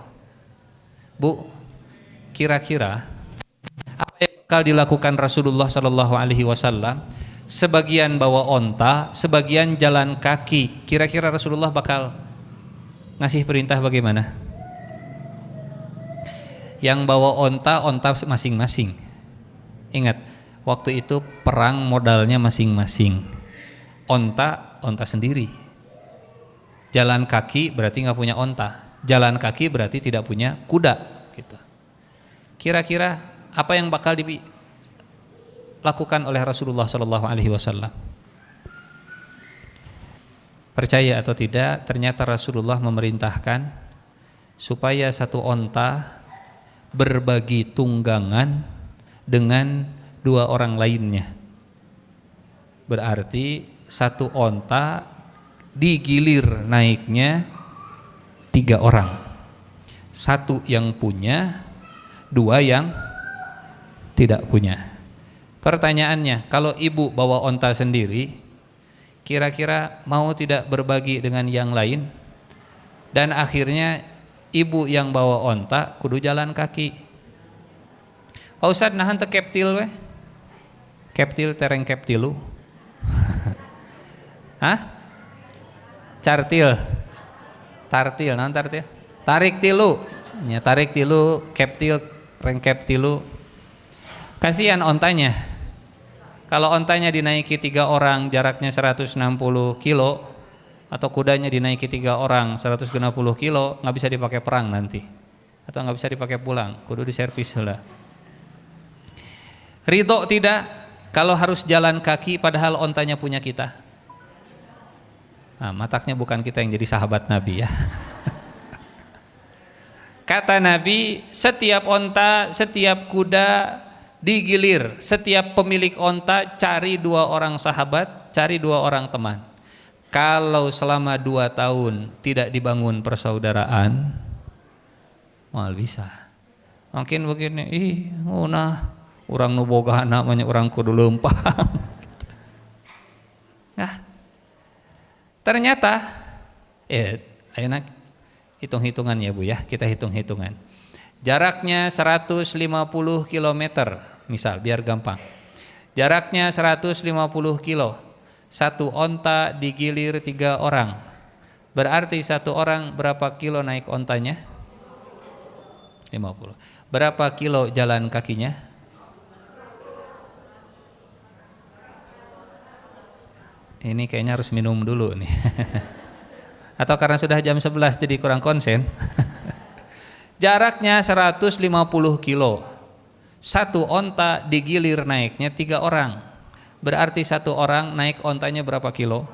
Bu, kira-kira apa yang bakal dilakukan Rasulullah Sallallahu Alaihi Wasallam? Sebagian bawa onta, sebagian jalan kaki. Kira-kira Rasulullah bakal ngasih perintah bagaimana? Yang bawa onta masing-masing. Ingat, waktu itu perang modalnya masing-masing. Onta sendiri. Jalan kaki berarti nggak punya onta. Jalan kaki berarti tidak punya kuda. Gitu. Kira-kira apa yang bakal dilakukan oleh Rasulullah Sallallahu Alaihi Wasallam? Percaya atau tidak, ternyata Rasulullah memerintahkan supaya satu onta berbagi tunggangan dengan 2 orang lainnya. Berarti satu onta digilir naiknya 3 orang. 1 yang punya, 2 yang tidak punya. Pertanyaannya, kalau ibu bawa onta sendiri, kira-kira mau tidak berbagi dengan yang lain? Dan akhirnya ibu yang bawa onta kudu jalan kaki. Pak Ustad nahan teu keptil we? Keptil tereng keptilu. Hah? Cartil. Tartil, naon tartil? Tarik tilu. Ya, tarik tilu, keptil, reng keptilu. Kasihan ontanya. Kalau ontanya dinaiki 3 orang jaraknya 160 kilo atau kudanya dinaiki 3 orang 160 kilo, nggak bisa dipakai perang nanti, atau nggak bisa dipakai pulang, kudu diservis heula. Ridho tidak kalau harus jalan kaki padahal ontanya punya kita? Nah, mataknya bukan kita yang jadi sahabat Nabi ya. Kata Nabi, setiap onta, setiap kuda digilir, setiap pemilik onta cari 2 orang sahabat, cari 2 orang teman. Kalau selama 2 tahun tidak dibangun persaudaraan, mal bisa. Mungkin begini, orang nu boga namanya orang kudu lempang. Nah, ternyata ayeuna hitung-hitungan ya Bu ya, kita hitung-hitungan. Jaraknya 150 km misal, biar gampang. Jaraknya 150 kilo. 1 onta digilir 3 orang. Berarti 1 orang berapa kilo naik ontanya? 50. Berapa kilo jalan kakinya? Ini kayaknya harus minum dulu nih. Atau karena sudah jam 11 jadi kurang konsen. Jaraknya 150 kilo. 1 onta digilir naiknya 3 orang. Berarti 1 orang naik ontanya berapa kilo?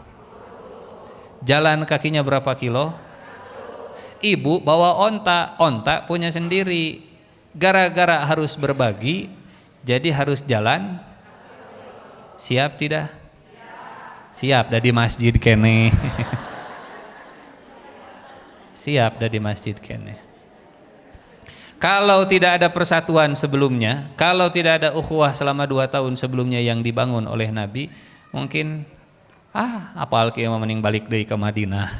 Jalan kakinya berapa kilo? Ibu bawa onta punya sendiri. Gara-gara harus berbagi, jadi harus jalan. Siap tidak? Siap, dah di masjid kene. Siap dah di masjid kene. Kalau tidak ada persatuan sebelumnya, kalau tidak ada ukhuwah selama 2 tahun sebelumnya yang dibangun oleh Nabi, mungkin apal kieu mending balik deui ke Madinah.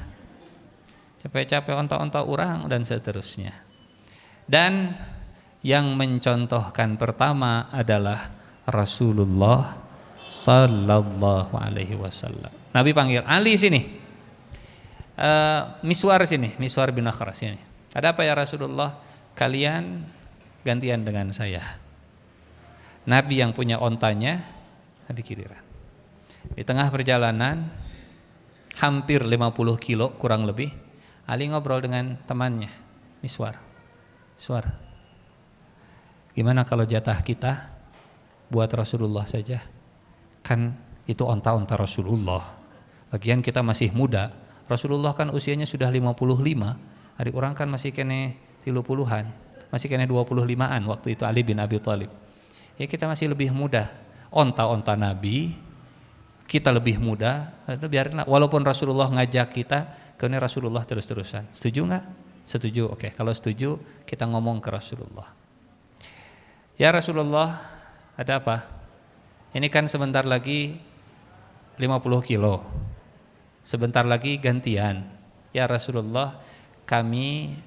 Capek-capek onta-onta urang dan seterusnya. Dan yang mencontohkan pertama adalah Rasulullah sallallahu alaihi wasallam. Nabi panggil Ali sini. Miswar sini, Miswar bin Akhras sini. Ada apa ya Rasulullah? Kalian gantian dengan saya. Nabi yang punya ontanya, Nabi giliran. Di tengah perjalanan hampir 50 kilo kurang lebih, Ali ngobrol dengan temannya, Miswar. Miswar, gimana kalau jatah kita buat Rasulullah saja? Kan itu onta-onta Rasulullah. Lagian kita masih muda. Rasulullah kan usianya sudah 55, adik orang kan masih kene 30-an, masih kene 25-an waktu itu Ali bin Abi Thalib. Ya kita masih lebih muda. Onta-onta Nabi, kita lebih muda, biarlah walaupun Rasulullah ngajak kita, kene Rasulullah terus-terusan. Setuju enggak? Setuju. Oke, kalau setuju kita ngomong ke Rasulullah. Ya Rasulullah, ada apa? Ini kan sebentar lagi 50 kilo. Sebentar lagi gantian. Ya Rasulullah, kami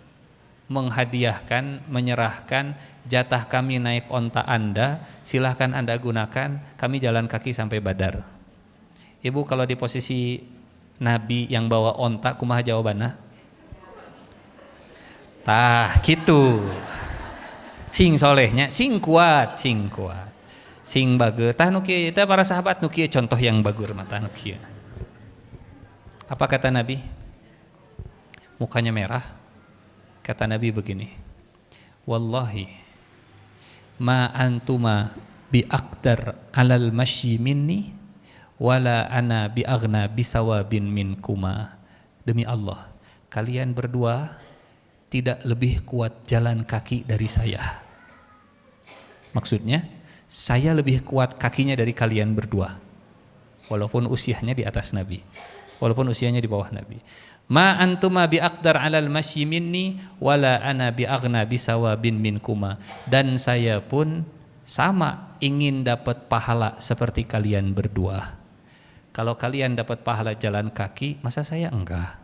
menghadiahkan, menyerahkan jatah kami naik onta Anda, silahkan Anda gunakan, kami jalan kaki sampai Badar. Ibu kalau di posisi Nabi yang bawa onta, kumaha jawabanna? Tah gitu. Sing solehnya, sing kuat. Sing bager. Tah nu kieu teh para sahabat nu kieu contoh yang bagur mata nu kieu. Apa kata Nabi? Mukanya merah. Kata Nabi begini, wallahi ma antuma bi aqdar alal masyi minni wala ana bi aghna bisawabin minkuma. Demi Allah, kalian berdua tidak lebih kuat jalan kaki dari saya. Maksudnya, saya lebih kuat kakinya dari kalian berdua. Walaupun usianya di atas Nabi, walaupun usianya di bawah Nabi. Ma antuma bi aqdar 'alal masyi minni wala ana bi aghna bisawabin minkuma. Dan saya pun sama ingin dapat pahala seperti kalian berdua. Kalau kalian dapat pahala jalan kaki, masa saya enggak?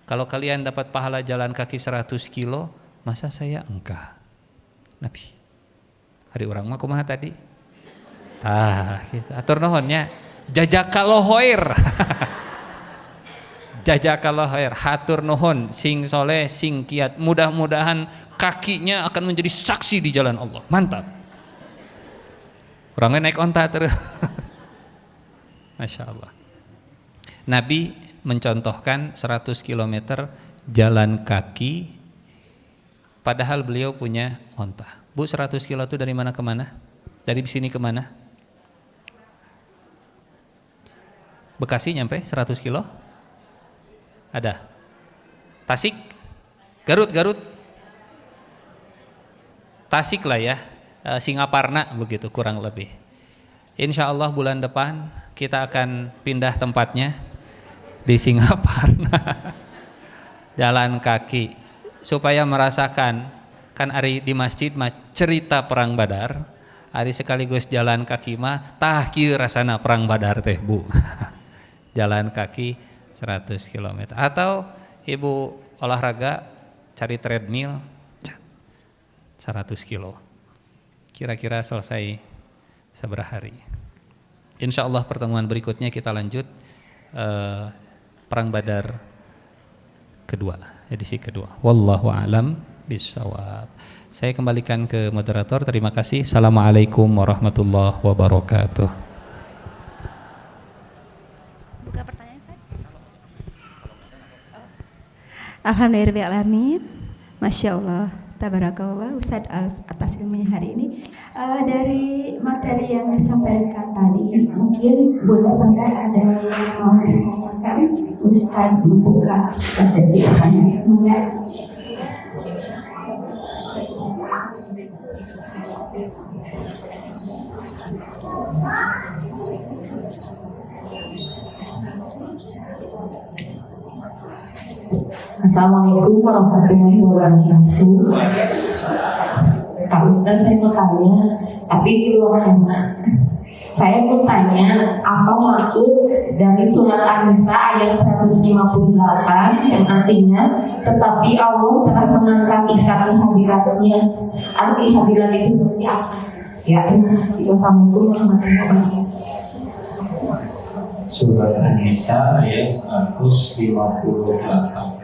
Kalau kalian dapat pahala jalan kaki 100 kilo, masa saya enggak? Nabi. Hari orang mah kumaha tadi? Tah, gitu. Atur nuhunnya. Jajakalohoir. Jajakalohoir, hatur nuhun, sing soleh, sing kiat. Mudah-mudahan kakinya akan menjadi saksi di jalan Allah. Mantap. Orangnya naik onta terus. Masya Allah. Nabi mencontohkan 100 km jalan kaki, padahal beliau punya onta. Bu, 100 kilo itu dari mana ke mana? Dari sini kemana? Bekasi nyampe 100 kilo? Ada? Tasik? Garut? Tasik lah ya, Singaparna begitu kurang lebih. Insya Allah bulan depan kita akan pindah tempatnya di Singaparna. Jalan kaki supaya merasakan, kan ari di masjid mah cerita perang Badar, ari sekaligus jalan kaki mah tah kieu rasana perang Badar teh Bu. Jalan kaki 100 km atau ibu olahraga cari treadmill 100 kilo. Kira-kira selesai seberapa hari. Insya Allah pertemuan berikutnya kita lanjut perang Badar kedua, edisi kedua. Wallahu a'lam bishawab. Saya kembalikan ke moderator. Terima kasih. Assalamualaikum warahmatullahi wabarakatuh. Buka pertanyaan, Ustaz. Alhamdulillahirrahmanirrahim. Masya Allah, tabarakallah Ustaz atas ilmunya hari ini. Dari materi yang disampaikan tadi, mungkin benar-benar ada yang mau ditanyakan, Ustaz membuka sesi pertanyaan. Assalamualaikum warahmatullahi wabarakatuh. Pak Ustadz, saya mau tanya, tapi di luar tema. Saya mau tanya, apa maksud dari surat An-Nisa ayat 158 yang artinya, tetapi Allah telah mengangkat Isa ke hadiratnya. Arti hadirat itu seperti apa? Ya, terima kasih. Wassalamualaikum warahmatullahi wabarakatuh. Surat An-Nisa ayat 158.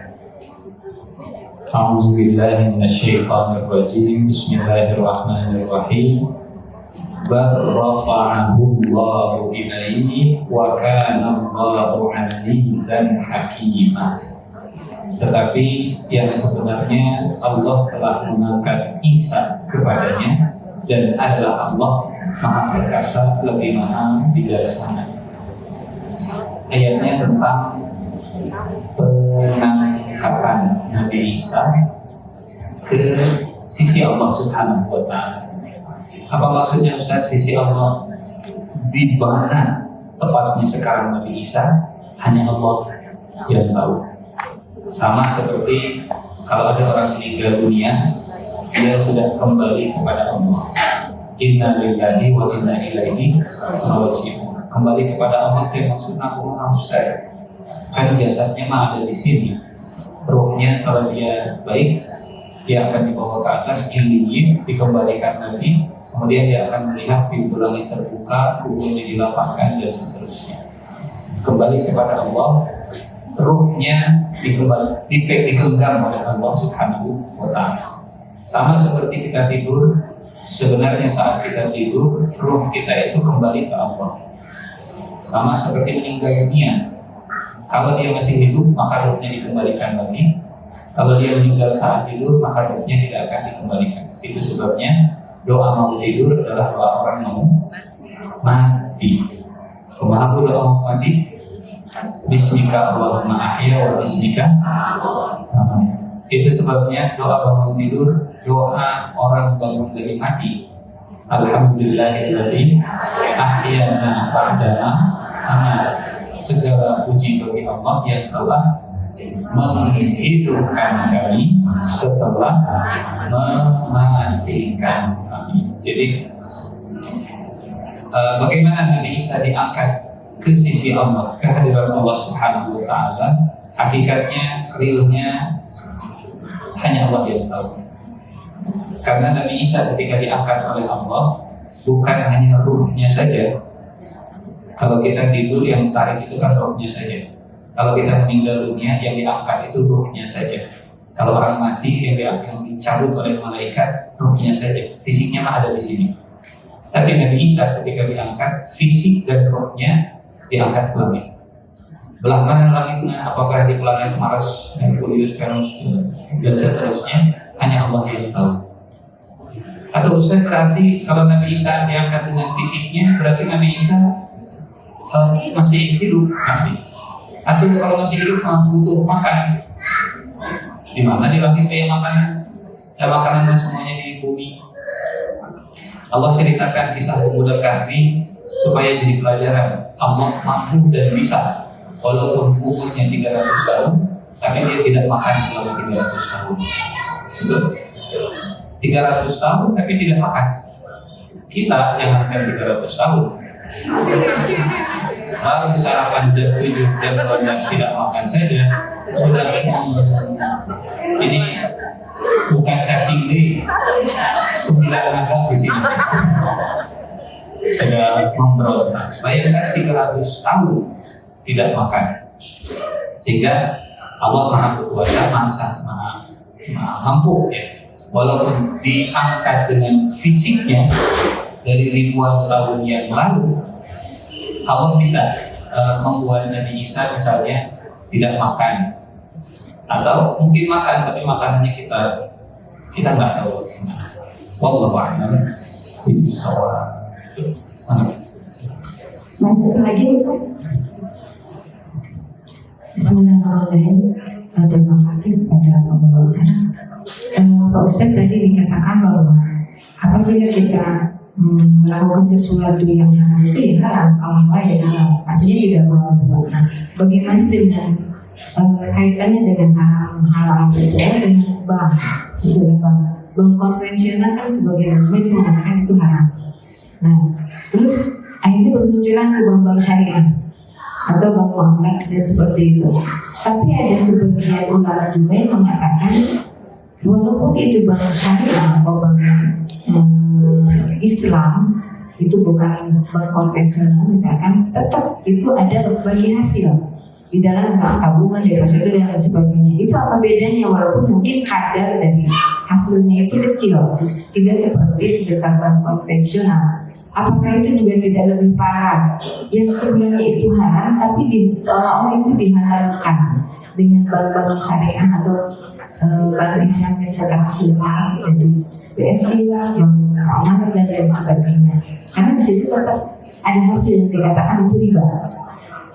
A'udzubillahi minasyaitonirrajim. Bismillahirrahmanirrahim. Bal rafa'ahu Allahu ilaihi wa kana Allahu azizan hakima. Tetapi yang sebenarnya Allah telah mengangkat Isa kepadanya, dan adalah Allah Maha Perkasa, lebih Maha Bijaksana. Ayatnya tentang pengangkatan Nabi Isa ke sisi Allah Subhanahu wa Ta'ala. Apa maksudnya Ustaz sisi Allah? Di mana tepatnya sekarang Nabi Isa, hanya Allah yang tahu. Sama seperti kalau ada orang meninggal dunia, dia sudah kembali kepada Allah. Inna lillahi wa inna ilaihi raji'un. Kembali kepada Allah itu maksudnya Allah Ustaz. Kan jasadnya mah ada di sini. Ruhnya kalau dia baik, dia akan dibawa ke atas ilmiyin, dikembalikan lagi. Kemudian dia akan melihat pintu langit terbuka, kuburnya dilapangkan dan seterusnya. Kembali kepada Allah, ruhnya digenggam oleh Allah Subhanahu wa Ta'ala. Sama seperti kita tidur, sebenarnya saat kita tidur, ruh kita itu kembali ke Allah. Sama seperti meninggal dunia, kalau dia masih hidup maka ruhnya dikembalikan lagi. Kalau dia meninggal saat tidur maka ruhnya tidak akan dikembalikan. Itu sebabnya doa mau tidur adalah doa orang mau mati. Kumaha doa mau mati? Bismika Allahumma ahya wa bismika. Itu sebabnya doa bangun tidur, doa orang bangun dari mati. Alhamdulillahilladzi ahyana ba'da amat. Segala puji bagi Allah yang telah menghidupkan kami setelah mematikan kami. Jadi bagaimana Nabi Isa diangkat ke sisi Allah, ke hadirat Allah Subhanahu wa Ta'ala? Hakikatnya, realnya hanya Allah yang tahu. Karena Nabi Isa ketika diangkat oleh Allah, bukan hanya ruhnya saja. Kalau kita tidur yang tarik itu kan ruhnya saja. Kalau kita meninggal dunia yang diangkat itu ruhnya saja. Kalau orang mati yang dicabut oleh malaikat ruhnya saja. Fisiknya mah ada di sini. Tapi Nabi Isa ketika diangkat, fisik dan ruhnya diangkat ke langit. Belah mana langitnya? Apakah di planet Mars, Merkurius, Venus dan seterusnya? Hanya Allah yang tahu. Atau Ustaz, berarti kalau Nabi Isa diangkat dengan fisiknya, berarti Nabi Isa masih hidup, masih. Atau kalau masih hidup butuh makan. Di mana di langit kayak makanan? Ya makanan semuanya di bumi. Allah ceritakan kisah pemuda Kahfi supaya jadi pelajaran. Allah mampu dan bisa, walaupun umurnya 300 tahun, tapi dia tidak makan selama 300 tahun. Betul? 300 tahun tapi tidak makan. Kita yang makan 300 tahun baru sarapan jam 7, jam 12 tidak makan saja sudah ini bukan cacing deh, 9 naga di sini sudah memberontak. Bayangkan 300 tahun tidak makan, sehingga Allah Maha Berkuasa, Maha mampu ya. Walaupun diangkat dengan fisiknya dari ribuan tahun yang lalu, Allah bisa membuat Nabi Isa misalnya tidak makan, atau mungkin makan tapi makanannya kita nggak tahu bagaimana. Wallahu a'lam bishawab. Masih lagi Ustaz? Bismillahirrahmanirrahim. Terima kasih kepada pembicara. Pak Ustadz tadi dikatakan bahwa apabila kita melakukan sesuatu yang haram itu ya haram, kalau enggak ya haram, artinya tidak mampu. Nah, bagaimana dengan kaitannya dengan haram itu dengan bank, istilah bank konvensional kan sebagai itu mengatakan itu haram. Nah, terus akhirnya bermunculan ke bank syariah atau bank muamalah dan seperti itu. Tapi ada sebagian ulama juga yang mengatakan walaupun itu bank syariah atau bank Islam, itu bukan bank konvensional misalkan, tetap itu ada bagi hasil di dalam tabungan, deposito dan lain sebagainya. Itu apa bedanya walaupun mungkin kadar dari hasilnya itu kecil, tidak seperti sebesar bank konvensional? Apakah itu juga tidak lebih parah? Yang sebenarnya itu haram tapi seolah-olah itu dihalalkan dengan bank-bank syariah atau bank Islam yang sekarang sudah haram jadi BSI lah, yang amanah dan lain sebagainya. Karena di situ tetap ada hasil yang dikatakan itu riba.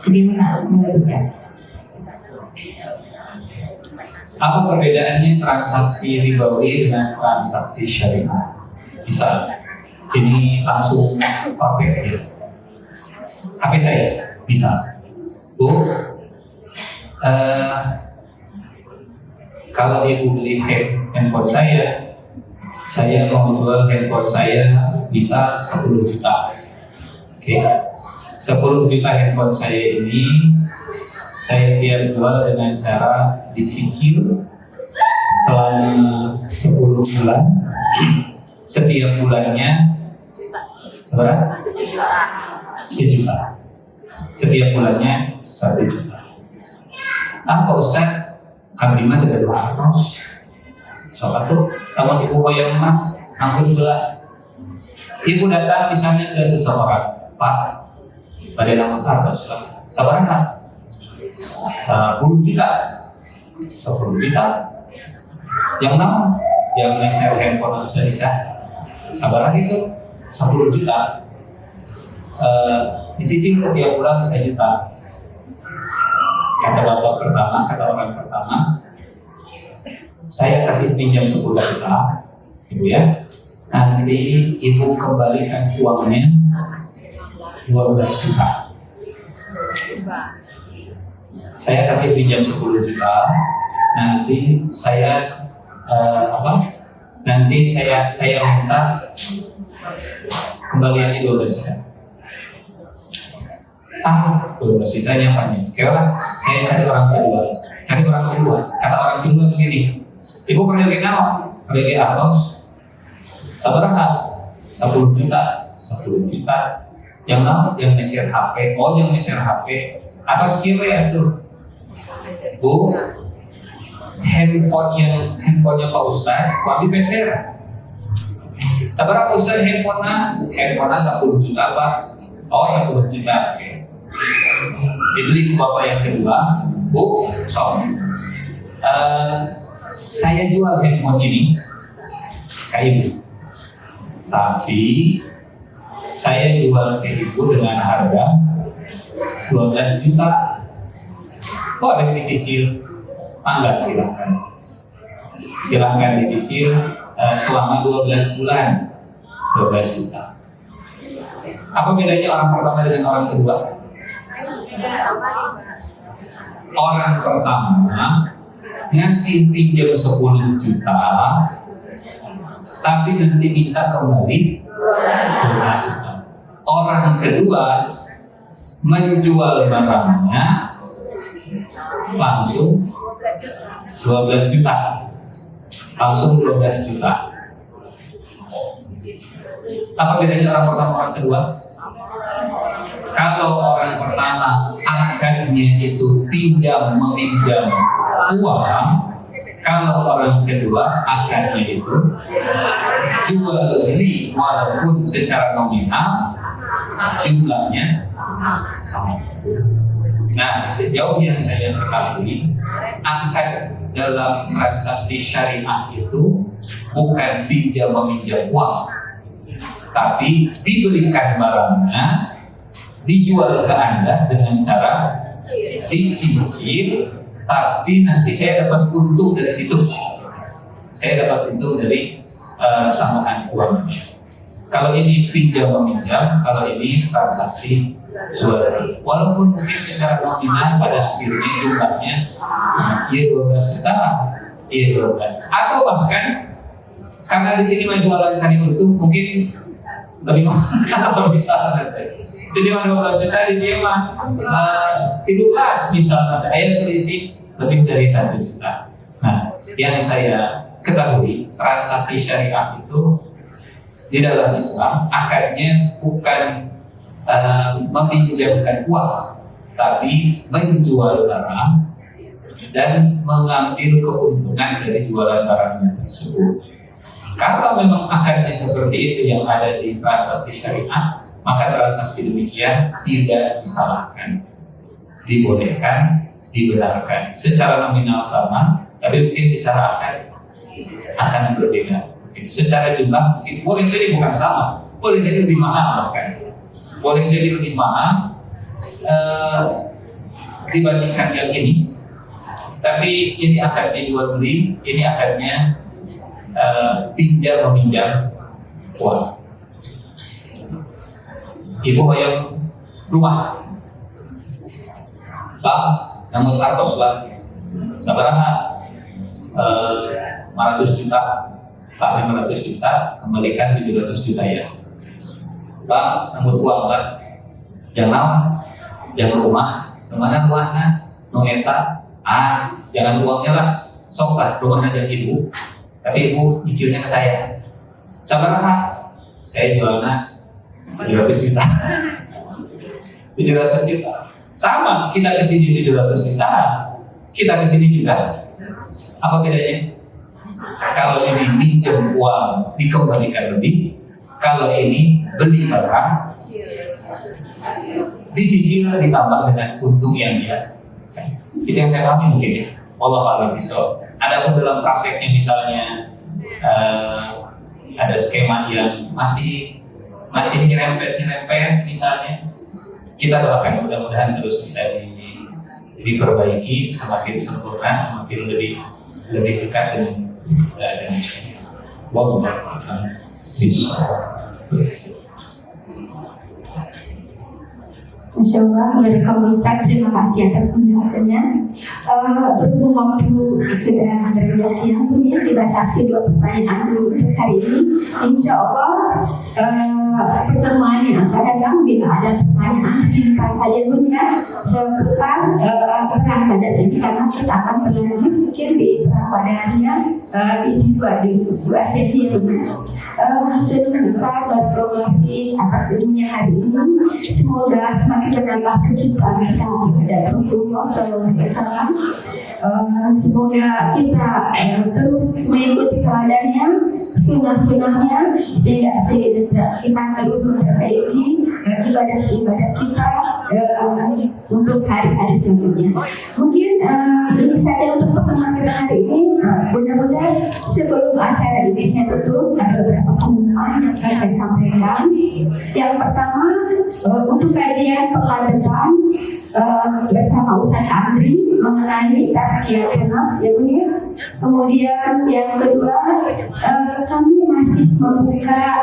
Bagaimana meneruskan? Apa perbedaannya transaksi ribawi dengan transaksi syariah? Misal, ini langsung pakai ya. HP saya, misal, Bu, kalau ibu beli handphone saya mau jual handphone saya bisa 10 juta. Oke, 10 juta handphone saya ini saya siap jual dengan cara dicicil selama 10 bulan. Setiap bulannya seberapa? 1 juta. Setiap bulannya 1 juta. Apa Ustaz? Abdi mah tidak dua artos. Soal itu, kamu ibu koyong mah, angkut belah. Ibu datang misalnya ke seseorang, Pak, pada nama artos, sabaran kan? 10 juta. 10 juta. Yang nama, yang share handphone sudah bisa. Sabaran itu 10 juta. Dicicil setiap bulan 1 juta. Kata bapak pertama, kata orang pertama, saya kasih pinjam 10 juta, ibu ya. Nanti ibu kembalikan uangnya 12 juta. Saya kasih pinjam 10 juta, nanti saya Nanti saya minta kembaliannya 12 juta. 12 jutanya apa nih? Kayaklah saya cari orang kedua. Kata orang kedua begini, ibu perlu kayak apa? Perlu kayak artos. Sabarah 10 juta. Yang mana? Yang share HP. Oh, yang share HP. Atau skill ya tuh. Bu, handphonenya Pak Ustaz, kok ambil share? Sabarah Pak Ustaz handphonenya 10 juta Pak. Oh, 10 juta. Dibeli ke bapak yang kedua, Bu, saya jual handphone ini ke ibu. Tapi saya jual ke ibu dengan harga 12 juta. Kok ada yang dicicil? Enggak, silahkan dicicil selama 12 bulan, 12 juta. Apa bedanya orang pertama dengan orang kedua? Orang pertama ngasih pinjam 10 juta, tapi nanti minta kembali 12 juta. Orang kedua menjual barangnya langsung 12 juta. Langsung 12 juta. Apa bedanya orang pertama orang kedua? Kalau orang pertama akadnya itu pinjam meminjam uang, kalau orang kedua akadnya itu jual beli, walaupun secara nominal jumlahnya sama. Nah, sejauh yang saya ketahui, akad dalam transaksi syariah itu bukan pinjam meminjam uang, tapi dibelikan barangnya, dijual ke Anda dengan cara dicicil, tapi nanti saya dapat untung dari situ. Saya dapat untung dari tambahan uangnya. Kalau ini pinjam meminjam, kalau ini transaksi jual beli. Walaupun mungkin secara nominal pada akhirnya jumlahnya ya 12 juta, ya 12. Atau bahkan karena di sini jualan cari untung mungkin lebih mahal misalnya. Jadi 12 juta di dia mah 13 misalnya, ayah selisih lebih dari 1 juta. Nah, yang saya ketahui transaksi syariah itu di dalam Islam akadnya bukan meminjamkan uang, tapi menjual barang dan mengambil keuntungan dari jualan barangnya tersebut. Kalau memang akadnya seperti itu yang ada di transaksi syariah, maka transaksi demikian tidak disalahkan, dibolehkan, dibenarkan. Secara nominal sama, tapi mungkin secara akad akan berbeda. Secara jumlah mungkin boleh jadi bukan sama, boleh jadi lebih mahal bahkan. Boleh jadi lebih mahal dibandingkan yang ini, tapi ini akadnya jual beli, ini akadnya pinjam meminjam uang. Ibu hoyong rumah, Bang, namun kartos lah, sabaraha 500 juta, Pak 500 juta, kembalikan 700 juta ya. Bang, nambut uang lah, jangan rumah, kemana rumahnya, nungeta, jangan uangnya lah, sok lah rumahnya jangan ibu, tapi ibu nyicilnya ke saya. Sabaraha, saya jualnya 700 juta, 700 juta, sama kita kesini 700 juta, kita kesini juga, apa bedanya? Kalau ini minjem uang dikembalikan lebih, kalau ini beli barang dicicil ditambah dengan untung yang dia. Itu yang saya pahami mungkin ya. Wallahu a'lam bishawab. Adapun dalam prakteknya misalnya ada skema yang masih nyerempet misalnya, kita doakan mudah-mudahan terus bisa diperbaiki, semakin sempurna, semakin lebih dekat dengan wallahu a'lam bishawab. Masya Allah, Barakallahu Ustaz, terima kasih atas penjelasannya. Berhubung waktu sudah berjalan siang, kemudian dibatasi 2 pertanyaan dulu untuk hari ini. Insya Allah pertemuan yang akan datang bila ada pertanyaan singkat saja Bun ya seputar perang Badar ini, karena kita akan berlanjut mungkin di perang Badarnya di dua sesi ya Bun. Terima Ustaz Barakallahu atas ilmunya hari ini. Semoga semakin menambah kecintaan kita kepada Rasulullah SAW. Semoga kita terus mengikuti teladannya, sunnah-sunnahnya, sehingga kita terus memperbaiki ibadah-ibadah kita untuk hari-hari selanjutnya. Mungkin ini saja untuk pertemuan kita hari ini. Mudah-mudahan sebelum acara ini saya tutup ada beberapa pengumuman pengumuman yang akan saya sampaikan. Yang pertama, untuk kajian pekan depan bersama Ustaz Andri mengenai tazkiyatun nafs, ya Bun ya. Kemudian yang kedua, kami masih membuka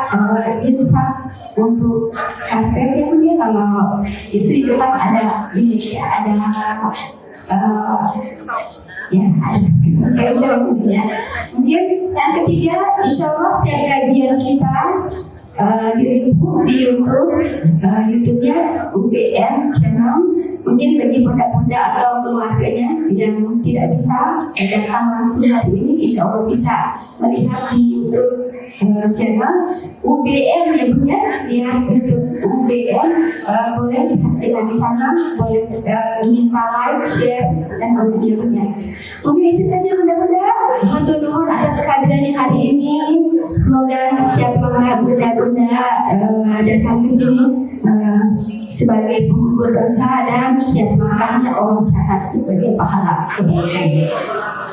infak untuk karpet, ya Bun ya. Kalau itu di depan ada ini ya, ada ya, ya. Kemudian yang ketiga, insya Allah setiap kajian kita diliput di YouTube-nya UBN channel. Mungkin bagi bunda-bunda atau keluarganya yang tidak bisa datang langsung hari ini, insya Allah bisa melihat di YouTube channel UBN, ya Bun ya. Lihat YouTube UBN, boleh disaksikan di sana, boleh minta like, share, dan videonya. Mungkin itu saja bunda-bunda. Untuk nuhun atas kehadirannya hari ini. Semoga setiap bunda-bunda datang ke sini sebagai pengukur dosa dan setiap makannya Allah catat sebagai pahala kebaikan.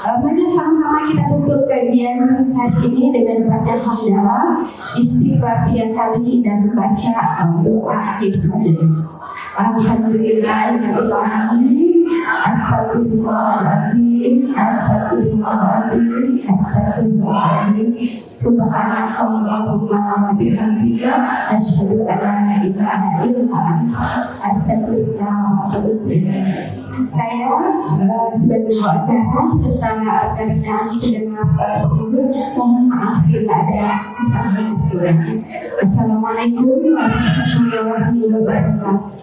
Mari sama-sama kita tutup kajian hari ini dengan baca hamdalah, istighfar 3 kali dan baca doa akhir majelis. Alhamdulillahirabbil alamin. Astagfirullahaladzim, astagfirullahaladzim, astagfirullahaladzim. Subhanakallahumma wa bihamdika asyhadu an la ilaha illa anta astaghfiruka wa atubu ilaik. Saya sebagai acara serta rekan segenap pengurus mohon maaf bila ada kesalahan kekurangan. Assalamualaikum warahmatullahi wabarakatuh.